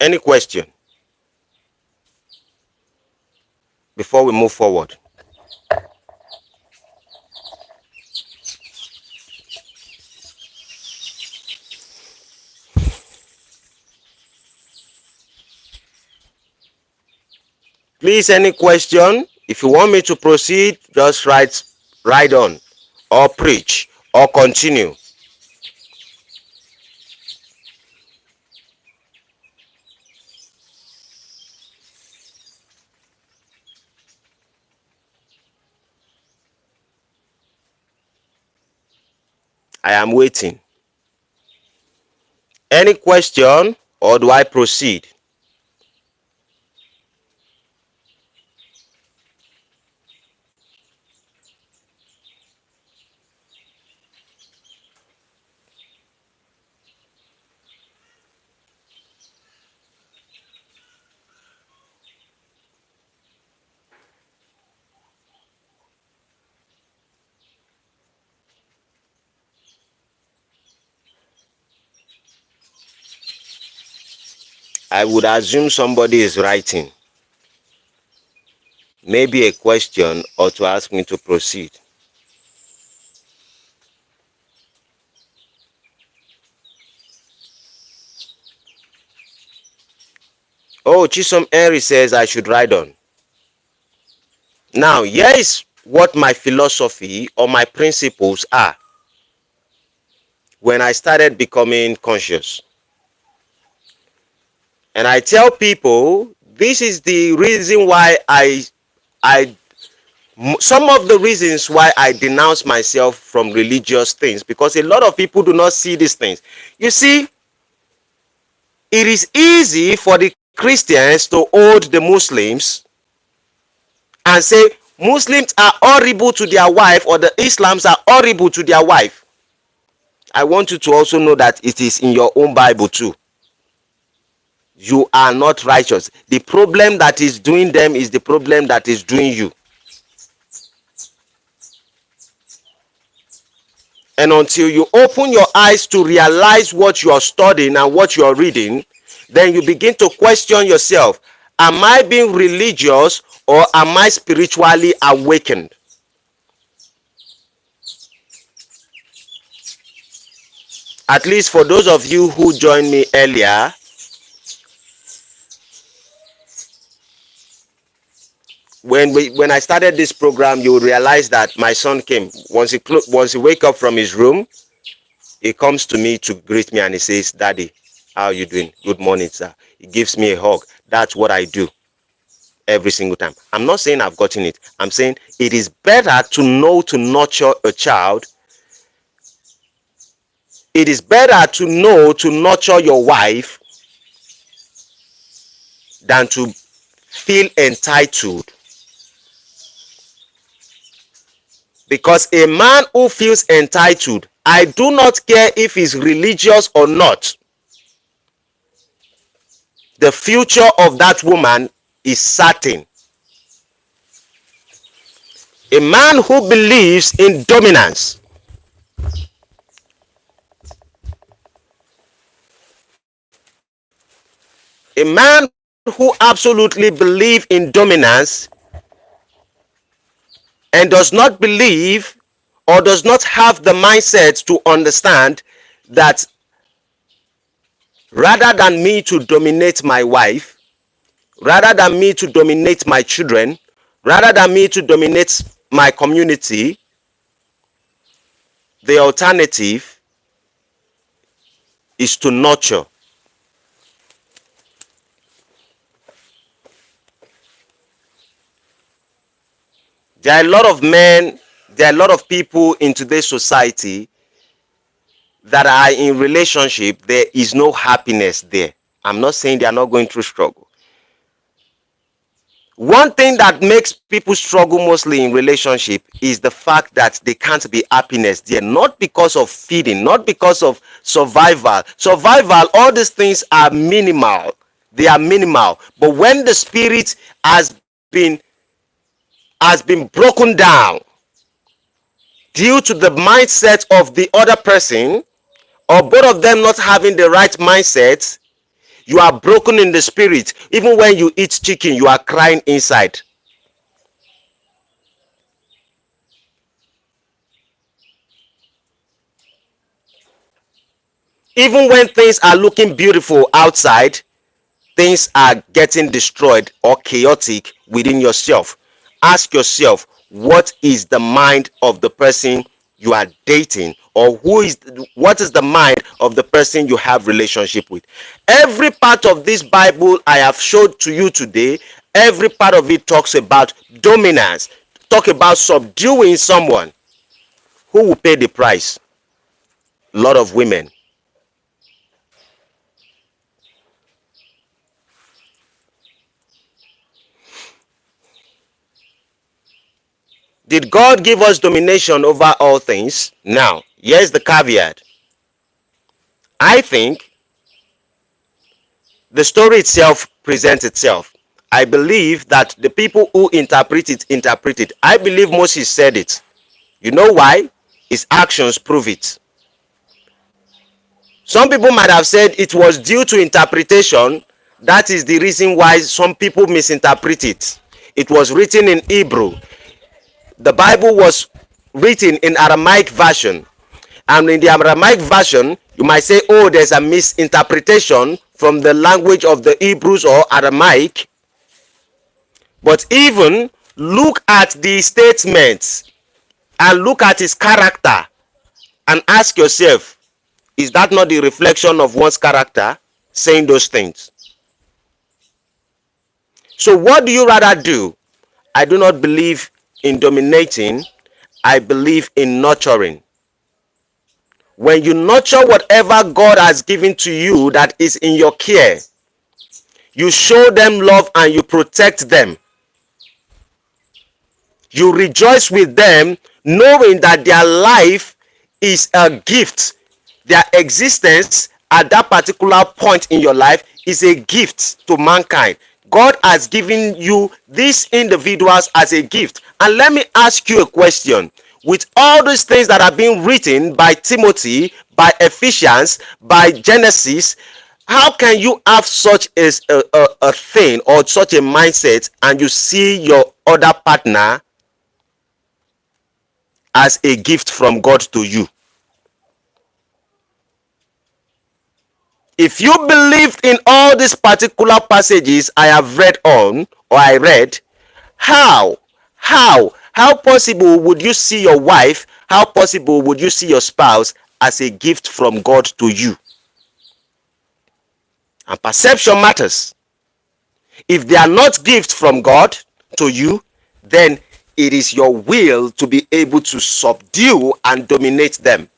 Any question before we move forward? Please, any question? If you want me to proceed, just write on, or preach, or continue. I am waiting. Any question, or do I proceed? I would assume somebody is writing. Maybe a question or to ask me to proceed. Oh, Chisom Henry says I should write on. Now, here is what my philosophy or my principles are when I started becoming conscious. And I tell people this is the reason why I some of the reasons why I denounce myself from religious things, because a lot of people do not see these things. You see, it is easy for the Christians to hold the Muslims and say Muslims are horrible to their wife, or the Islams are horrible to their wife. I want you to also know that it is in your own Bible too. You are not righteous. The problem that is doing them is the problem that is doing you. And until you open your eyes to realize what you are studying and what you are reading, then you begin to question yourself. Am I being religious, or am I spiritually awakened? At least for those of you who joined me earlier, when I started this program, you will realize that my son came. Once he wake up from his room, he comes to me to greet me and he says, "Daddy, how are you doing? Good morning, sir." He gives me a hug. That's what I do every single time. I'm not saying I've gotten it. I'm saying it is better to know to nurture a child. It is better to know to nurture your wife than to feel entitled. Because a man who feels entitled, I do not care if he's religious or not, the future of that woman is certain. A man who believes in dominance, a man who absolutely believes in dominance and does not believe or does not have the mindset to understand that rather than me to dominate my wife, rather than me to dominate my children, rather than me to dominate my community, the alternative is to nurture. There are a lot of men, there are a lot of people in today's society that are in relationship. There is no happiness there. I'm not saying they are not going through struggle. One thing that makes people struggle mostly in relationship is the fact that they can't be happiness there, not because of feeding, not because of survival. Survival, all these things are minimal. They are minimal. But when the spirit been has been broken down due to the mindset of the other person, or both of them not having the right mindset, you are broken in the spirit. Even when you eat chicken, you are crying inside. Even when things are looking beautiful outside, things are getting destroyed or chaotic within yourself. Ask yourself, what is the mind of the person you are dating, or what is the mind of the person you have relationship with? Every part of this Bible I have showed to you today, every part of it talks about dominance, talk about subduing someone. Who will pay the price? A lot of women. Did God give us domination over all things? Now, here's the caveat. I think the story itself presents itself. I believe that the people who interpret it. I believe Moses said it. You know why? His actions prove it. Some people might have said it was due to interpretation. That is the reason why some people misinterpret it. It was written in Hebrew. The Bible was written in Aramaic version. And in the Aramaic version, you might say, oh, there's a misinterpretation from the language of the Hebrews or Aramaic. But even Look at the statements and look at his character and ask yourself, is that not the reflection of one's character saying those things? So what do you rather do? I do not believe in dominating. I believe in nurturing. When you nurture whatever God has given to you that is in your care, you show them love and you protect them. You rejoice with them, knowing that their life is a gift. Their existence at that particular point in your life is a gift to mankind. God has given you these individuals as a gift. And let me ask you a question. With all these things that are being written by Timothy, by Ephesians, by Genesis, how can you have such a thing or such a mindset and you see your other partner as a gift from God to you? If you believed in all these particular passages I have read on, or I read, how possible would you see your wife, how possible would you see your spouse as a gift from God to you? And perception matters. If they are not gifts from God to you, then it is your will to be able to subdue and dominate them.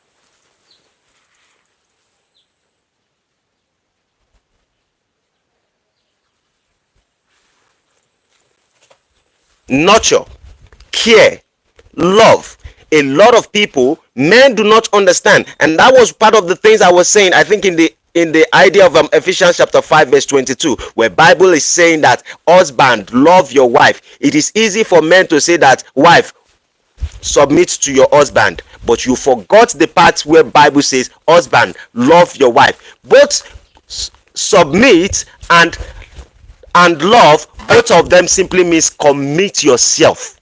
Nurture, care, love. A lot of people, men do not understand, and that was part of the things I was saying, I think, in the idea of Ephesians chapter 5 verse 22, where Bible is saying that husband, love your wife. It is easy for men to say that, wife, submit to your husband, but you forgot the part where Bible says, husband, love your wife. Both submit and love, both of them simply means commit yourself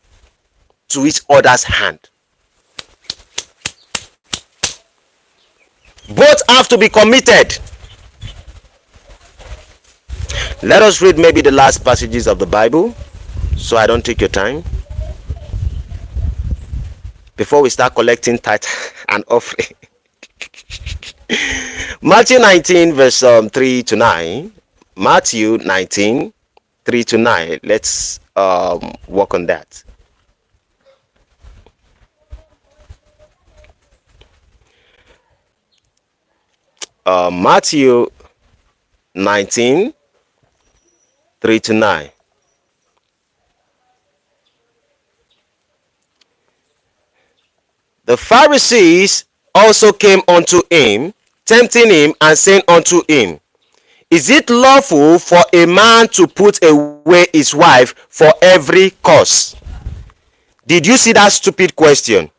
to each other's hand. Both have to be committed. Let us read maybe the last passages of the Bible so I don't take your time before we start collecting tithe and offering. Matthew 19 verse 3 to 9. Matthew 19 3 to 9. Let's work on that. Matthew 19 3 to 9. The Pharisees also came unto him, tempting him and saying unto him, is it lawful for a man to put away his wife for every cause? Did you see that stupid question?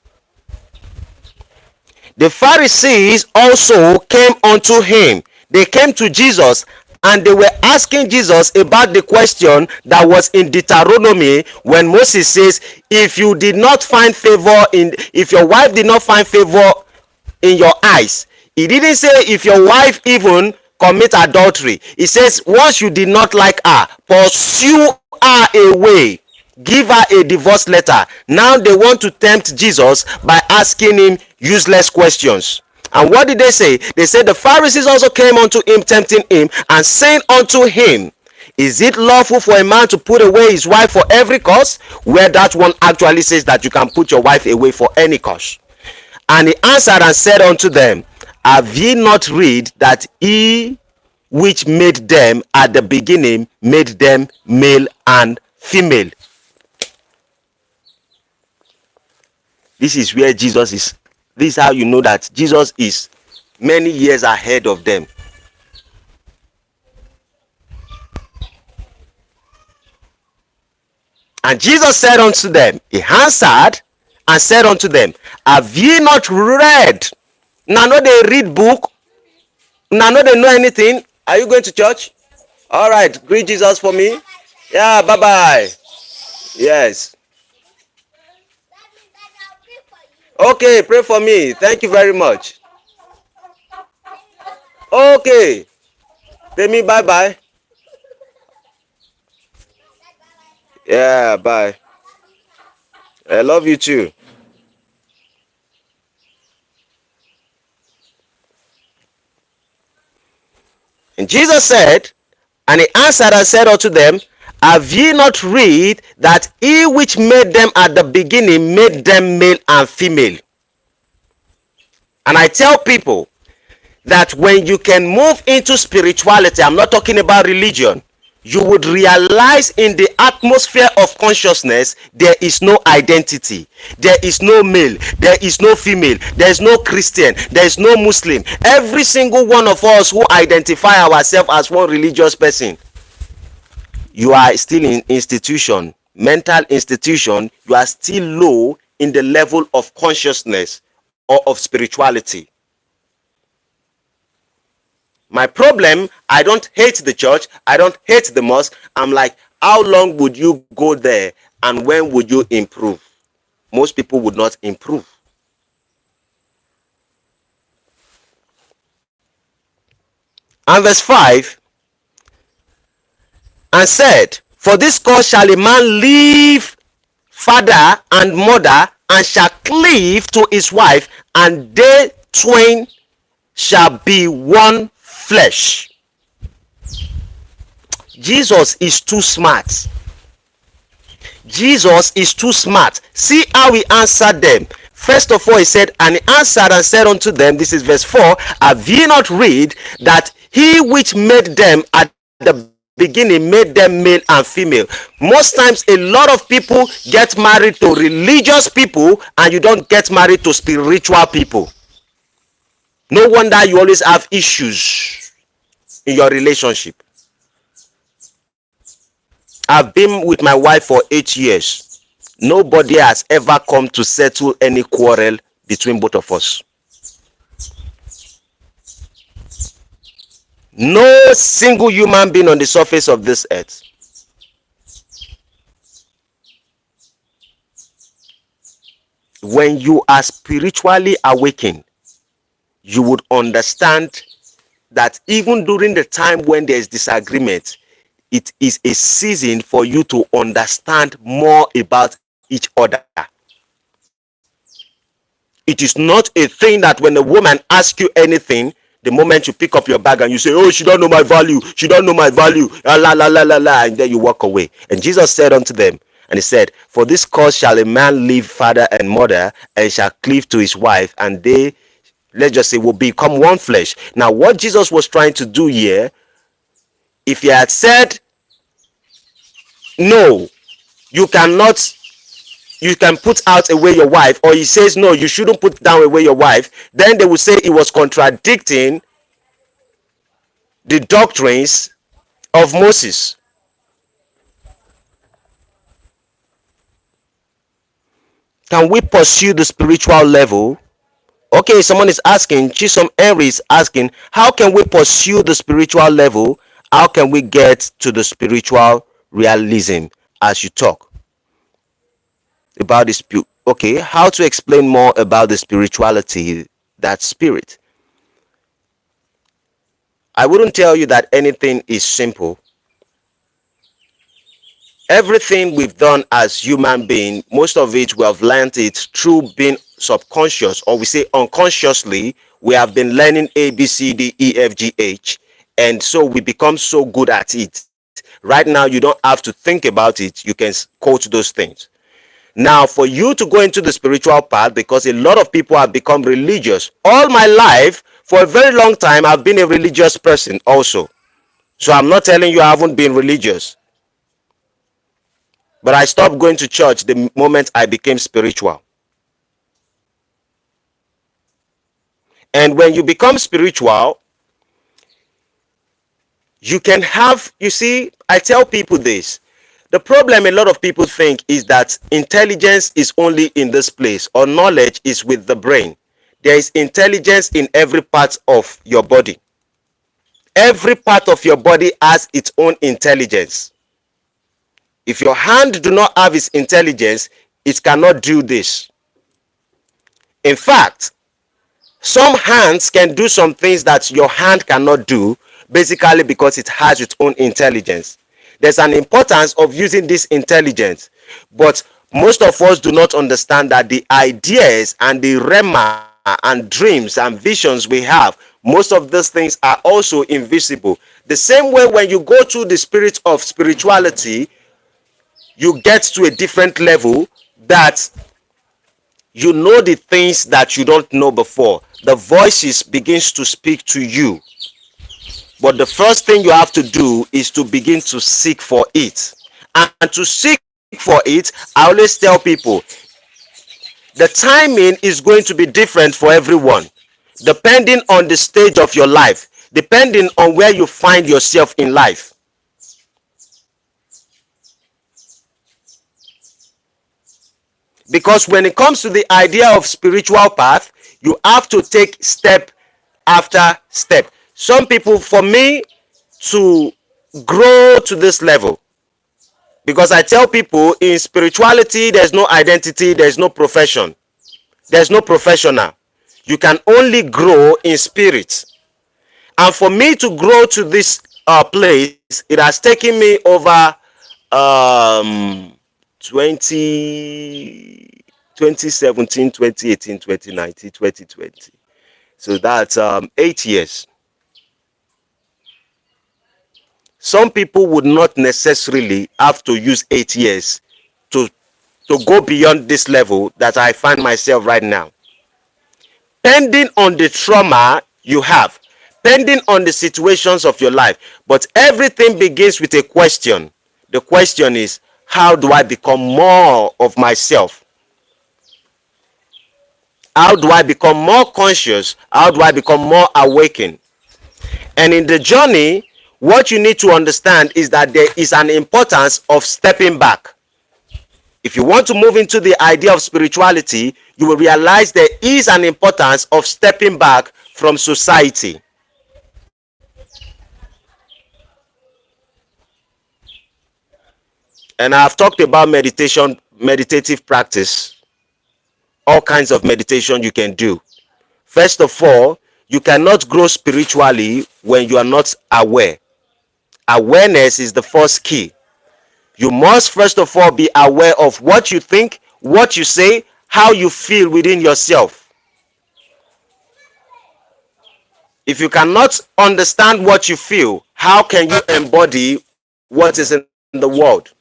The Pharisees also came unto him. They came to Jesus and they were asking Jesus about the question that was in Deuteronomy, when Moses says, if you did not find favor if your wife did not find favor in your eyes. He didn't say if your wife even commit adultery. He says once you did not like her, pursue her away, give her a divorce letter. Now they want to tempt Jesus by asking him useless questions. And what did they say? They said the Pharisees also came unto him, tempting him and saying unto him, is it lawful for a man to put away his wife for every cause? Where that one actually says that you can put your wife away for any cause. And he answered and said unto them, have ye not read that he which made them at the beginning made them male and female? This is where Jesus is. This is how you know that Jesus is many years ahead of them. And Jesus said unto them, he answered and said unto them, have ye not read? Now no they read book. Now no they know anything. Are you going to church? All right, greet Jesus for me. Yeah, bye bye. Yes. Okay, pray for me. Thank you very much. Okay. Tell me bye bye. Yeah, bye. I love you too. And Jesus said, and he answered and said unto them, have ye not read that he which made them at the beginning made them male and female? And I tell people that when you can move into spirituality, I'm not talking about religion, you would realize in the atmosphere of consciousness there is no identity, there is no male, there is no female, there is no Christian, there is no Muslim. Every single one of us who identify ourselves as one religious person, you are still in institution, mental institution, you are still low in the level of consciousness or of spirituality. My problem, I don't hate the church, I don't hate the mosque. I'm like, how long would you go there and when would you improve? Most people would not improve. And verse 5, and said, for this cause shall a man leave father and mother, and shall cleave to his wife, and they twain shall be one flesh. Jesus is too smart. Jesus is too smart. See how he answered them. First of all, he said, and he answered and said unto them, this is verse 4, have ye not read that he which made them at the beginning made them male and female? Most times a lot of people get married to religious people and you don't get married to spiritual people. No wonder you always have issues in your relationship. I've been with my wife for 8 years. Nobody has ever come to settle any quarrel between both of us. No single human being on the surface of this earth. When you are spiritually awakened, you would understand that even during the time when there is disagreement, it is a season for you to understand more about each other. It is not a thing that when a woman asks you anything, the moment you pick up your bag and you say, oh, she don't know my value, she don't know my value, la la la la la, and then you walk away. And Jesus said unto them, and he said, for this cause shall a man leave father and mother, and shall cleave to his wife, and they, let's just say, will become one flesh. Now, what Jesus was trying to do here, if he had said, no, you cannot, you can put out away your wife, or he says, no, you shouldn't put down away your wife, then they would say he was contradicting the doctrines of Moses. Can we pursue the spiritual level? Okay, someone is asking, Chisom Henry is asking, how can we pursue the spiritual level? How can we get to the spiritual realism as you talk about this? Okay, how to explain more about the spirituality, that spirit? I wouldn't tell you that anything is simple. Everything we've done as human being, most of it we have learned it through being subconscious, or we say unconsciously. We have been learning A, B, C, D, E, F, G, H, and so we become so good at it. Right now, you don't have to think about it. You can quote those things. Now, for you to go into the spiritual path, because a lot of people have become religious. All my life, for a very long time, I've been a religious person also. So I'm not telling you I haven't been religious. But I stopped going to church the moment I became spiritual. And when you become spiritual, you can have, you see, I tell people this. The problem a lot of people think is that intelligence is only in this place, or knowledge is with the brain. There is intelligence in every part of your body. Every part of your body has its own intelligence. If your hand do not have its intelligence, it cannot do this. In fact, some hands can do some things that your hand cannot do, basically because it has its own intelligence. There's an importance of using this intelligence, but Most of us do not understand that the ideas and the rema and dreams and visions we have, most of these things are also invisible. The same way when you go to the spirit of spirituality, you get to a different level that you know the things that you don't know before. The voices begins to speak to you. But the first thing you have to do is to begin to seek for it. And to seek for it, I always tell people the timing is going to be different for everyone, depending on the stage of your life, depending on where you find yourself in life. Because when it comes to the idea of spiritual path, you have to take step after step. Some people, for me to grow to this level, because I tell people in spirituality, there's no identity, there's no profession, there's no professional. You can only grow in spirit. And for me to grow to this place, it has taken me over um 20 2017, 2018, 2019, 2020. So that's 8 years. Some people would not necessarily have to use 8 years to go beyond this level that I find myself right now. Pending on the trauma you have, pending on the situations of your life. But everything begins with a question. The question is, how do I become more of myself? How do I become more conscious? How do I become more awakened? And in the journey, what you need to understand is that there is an importance of stepping back. If you want to move into the idea of spirituality, you will realize there is an importance of stepping back from society. And I've talked about meditation, meditative practice, all kinds of meditation you can do. First of all, you cannot grow spiritually when you are not aware. Awareness is the first key. You must first of all be aware of what you think, what you say, how you feel within yourself. If you cannot understand what you feel, how can you embody what is in the world?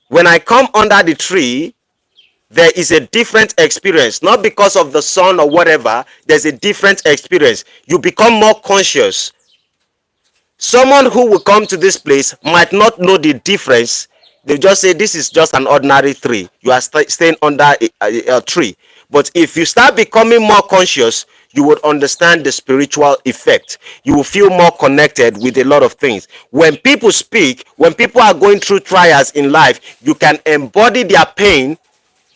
When I come under the tree, there is a different experience, not because of the sun or whatever. There's a different experience. You become more conscious. Someone who will come to this place might not know the difference. They just say this is just an ordinary tree. You are staying under a tree. But if you start becoming more conscious, you would understand the spiritual effect. You will feel more connected with a lot of things. When people speak, when people are going through trials in life, you can embody their pain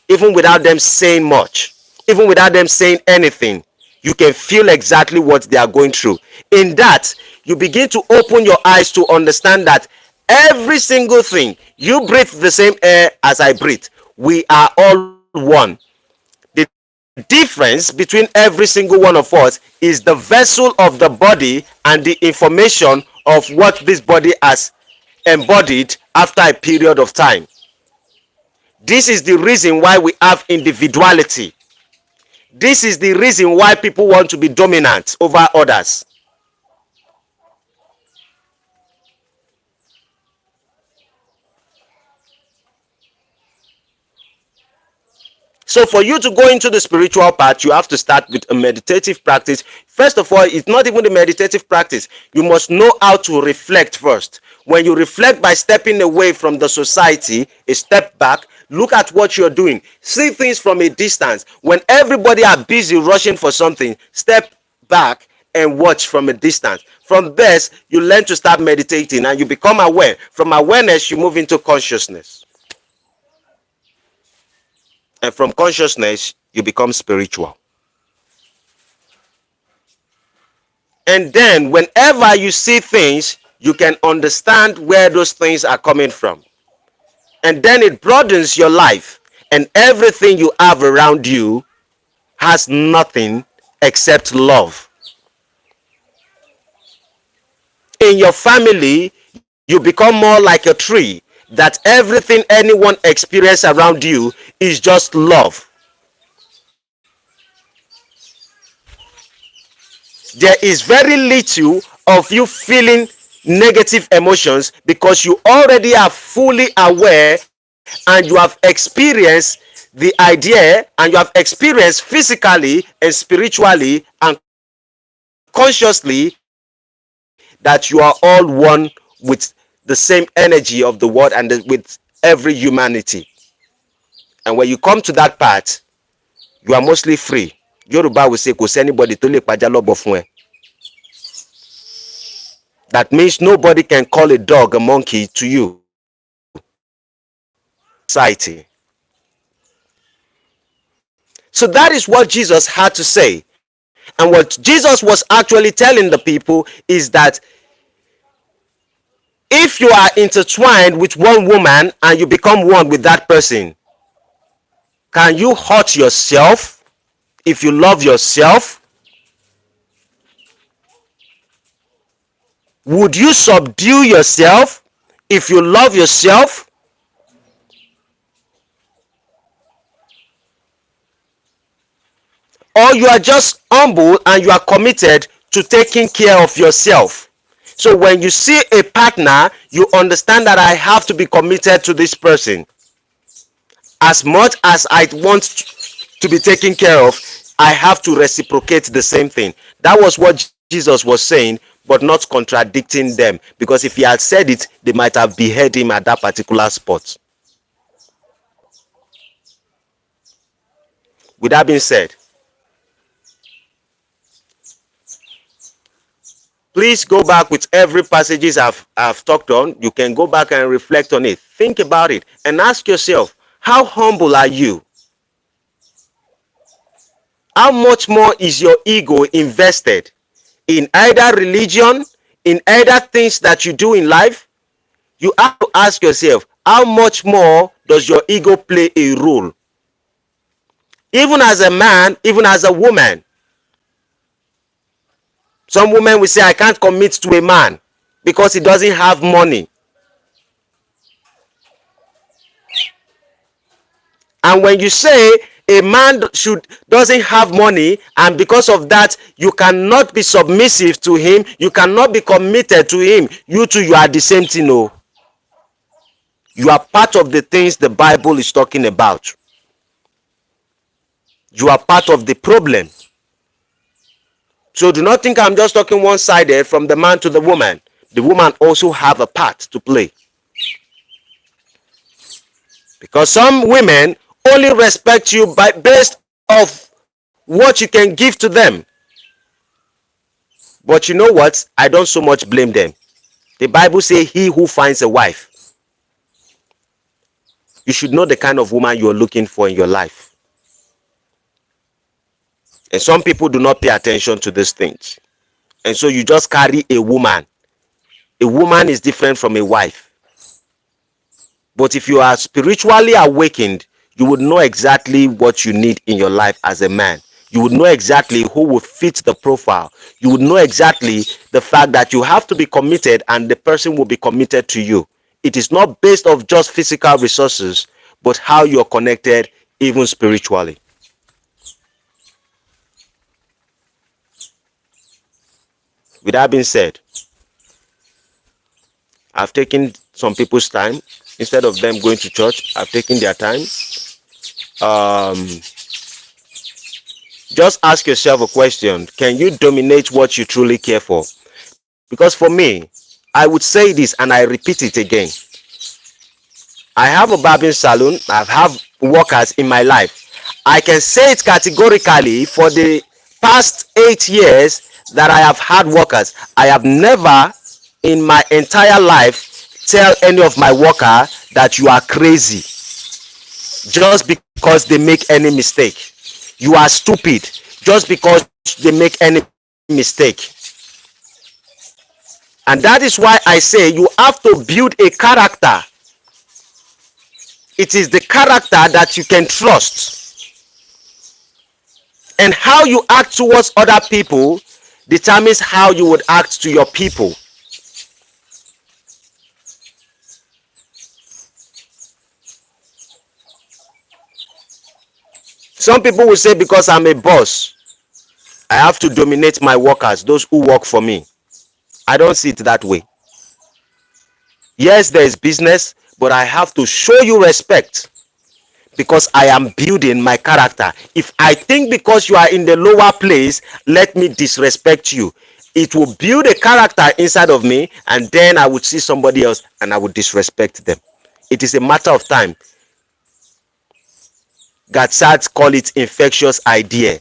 even without them saying much, even without them saying anything. You can feel exactly what they are going through. In that, you begin to open your eyes to understand that every single thing, you breathe the same air as I breathe. We are all one. The difference between every single one of us is the vessel of the body and the information of what this body has embodied after a period of time. This is the reason why we have individuality. This is the reason why people want to be dominant over others. So for you to go into the spiritual path, you have to start with a meditative practice. First of all, it's not even the meditative practice. You must know how to reflect first. When you reflect by stepping away from the society, a step back, look at what you're doing. See things from a distance. When everybody are busy rushing for something, step back and watch from a distance. From this, you learn to start meditating and you become aware. From awareness, you move into consciousness. And from consciousness, you become spiritual. And then, whenever you see things, you can understand where those things are coming from. And then it broadens your life, and everything you have around you has nothing except love. in your family, you become more like a tree, that everything anyone experiences around you is just love. There is very little of you feeling negative emotions because you already are fully aware and you have experienced the idea, and you have experienced physically and spiritually and consciously that you are all one with the same energy of the world and with every humanity. And when you come to that part, you are mostly free. Yoruba will say, kò anybody to lè pàjá lọ́bọ̀ fún ẹ. That means nobody can call a dog a monkey to you. Society. So that is what Jesus had to say. And what Jesus was actually telling the people is that if you are intertwined with one woman and you become one with that person, can you hurt yourself if you love yourself? Would you subdue yourself if you love yourself? Or you are just humble and you are committed to taking care of yourself? So when you see a partner, you understand that I have to be committed to this person. As much as I want to be taken care of, I have to reciprocate the same thing. That was what Jesus was saying, but not contradicting them. Because if he had said it, they might have beheaded him at that particular spot. With that being said, please go back with every passages I've talked on. You can go back and reflect on it. Think about it and ask yourself, how humble are you? How much more is your ego invested in either religion, in either things that you do in life? You have to ask yourself, how much more does your ego play a role? Even as a man, even as a woman. Some women will say, I can't commit to a man because he doesn't have money. And when you say a man doesn't have money, and because of that you cannot be submissive to him, you cannot be committed to him, you two, you are the same thing. No, you are part of the things the Bible is talking about. You are part of the problem. So do not think I'm just talking one-sided from the man to the woman. The woman also have a part to play. Because some women only respect you based off what you can give to them. But you know what? I don't so much blame them. The Bible says he who finds a wife. You should know the kind of woman you're looking for in your life. And some people do not pay attention to these things. And so you just carry a woman. A woman is different from a wife. But if you are spiritually awakened, you would know exactly what you need in your life as a man. You would know exactly who would fit the profile. You would know exactly the fact that you have to be committed and the person will be committed to you. It is not based off just physical resources, but how you're connected even spiritually. With that being said, I've taken some people's time. Instead of them going to church, I've taken their time. Just ask yourself a question. Can you dominate what you truly care for? Because for me, I would say this and I repeat it again. I have a barbing salon. I have workers in my life. I can say it categorically, for the past 8 years that I have had workers, I have never in my entire life tell any of my worker that you are crazy just because they make any mistake. You are stupid just because they make any mistake. And that is why I say you have to build a character. It is the character that you can trust. And how you act towards other people determines how you would act to your people. Some people will say because I'm a boss, I have to dominate my workers, those who work for me. I don't see it that way. Yes, there is business, but I have to show you respect because I am building my character. If I think because you are in the lower place, let me disrespect you, it will build a character inside of me, and then I would see somebody else and I would disrespect them. It is a matter of time. Gatsat call it infectious idea.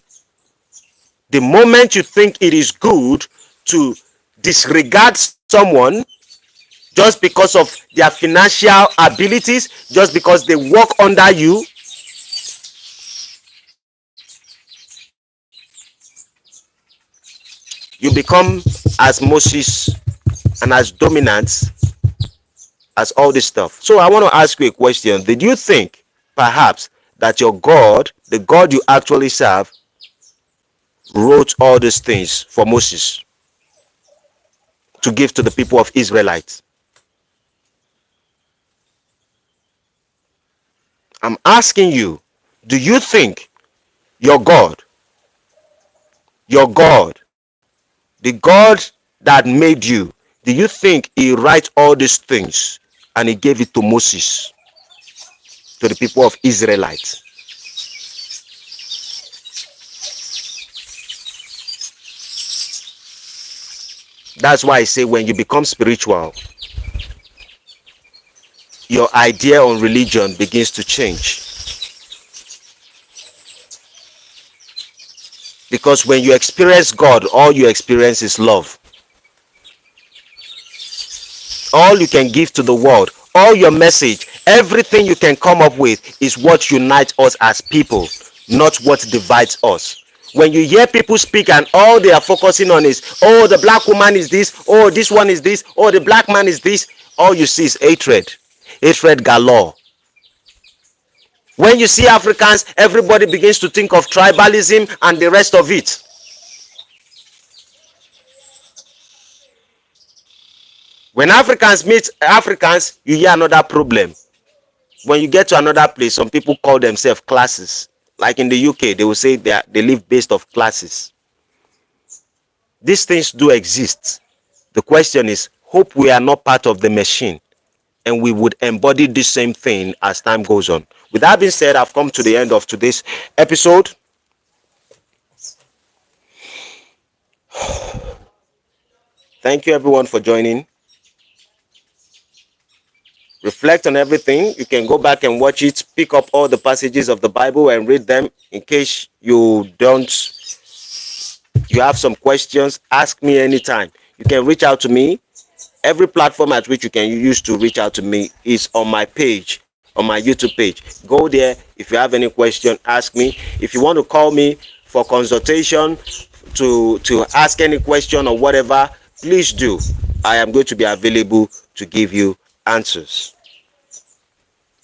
The moment you think it is good to disregard someone just because of their financial abilities, just because they work under you, you become as Moses and as dominant as all this stuff. So I want to ask you a question. Did you think perhaps that your God, the God you actually serve, wrote all these things for Moses to give to the people of Israelites? I'm asking you, do you think your God, the God that made you, do you think he write all these things and he gave it to Moses, to the people of Israelites? That's why I say when you become spiritual, your idea on religion begins to change. Because when you experience God, all you experience is love. All you can give to the world, all your message, everything you can come up with is what unites us as people, not what divides us. When you hear people speak and all they are focusing on is, oh, the black woman is this, oh, this one is this, oh, the black man is this, all you see is hatred. Hatred galore. When you see Africans, everybody begins to think of tribalism and the rest of it. When Africans meet Africans, you hear another problem. When you get to another place, some people call themselves classes. Like in the UK, they will say they live based off classes. These things do exist. The question is, hope we are not part of the machine and we would embody the same thing as time goes on. With that being said, I've come to the end of today's episode. Thank you everyone for joining. Reflect on everything. You can go back and watch it, pick up all the passages of the Bible and read them. In case you have some questions, ask me anytime. You can reach out to me. Every platform at which you can use to reach out to me is on my page, on my YouTube page. Go there. If you have any question, ask me. If you want to call me for consultation, to ask any question or whatever, please do. I am going to be available to give you answers.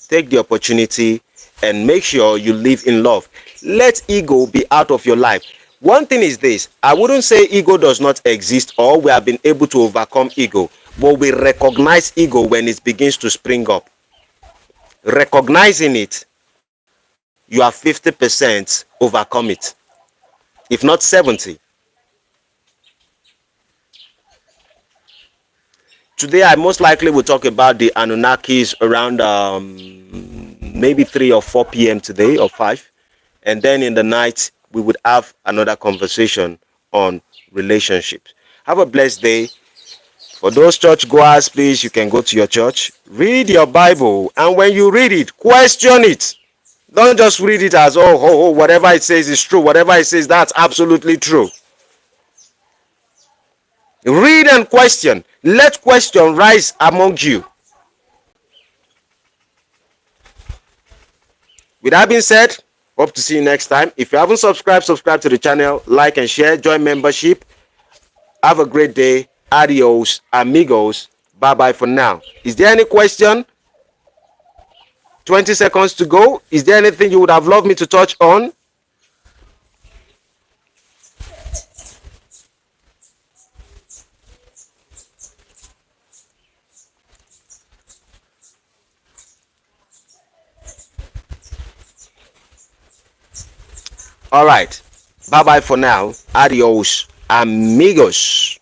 Take the opportunity and make sure you live in love. Let ego be out of your life. One thing is this, I wouldn't say ego does not exist or we have been able to overcome ego, but we recognize ego when it begins to spring up. Recognizing it, you are 50% overcome it, if not 70. Today I most likely will talk about the Anunnakis around maybe 3 or 4 p.m. today, or 5, and then in the night we would have another conversation on relationships. Have a blessed day. For those church goers, please, you can go to your church, read your Bible, and when you read it, question it. Don't just read it as, oh, whatever it says is true, whatever it says, that's absolutely true. Read and question. Let question rise among you. With that being said, hope to see you next time. If you haven't subscribed, subscribe to the channel, like and share, join membership. Have a great day. Adios, amigos. Bye-bye for now. Is there any question? 20 seconds to go. Is there anything you would have loved me to touch on? All right. Bye bye for now. Adios, amigos.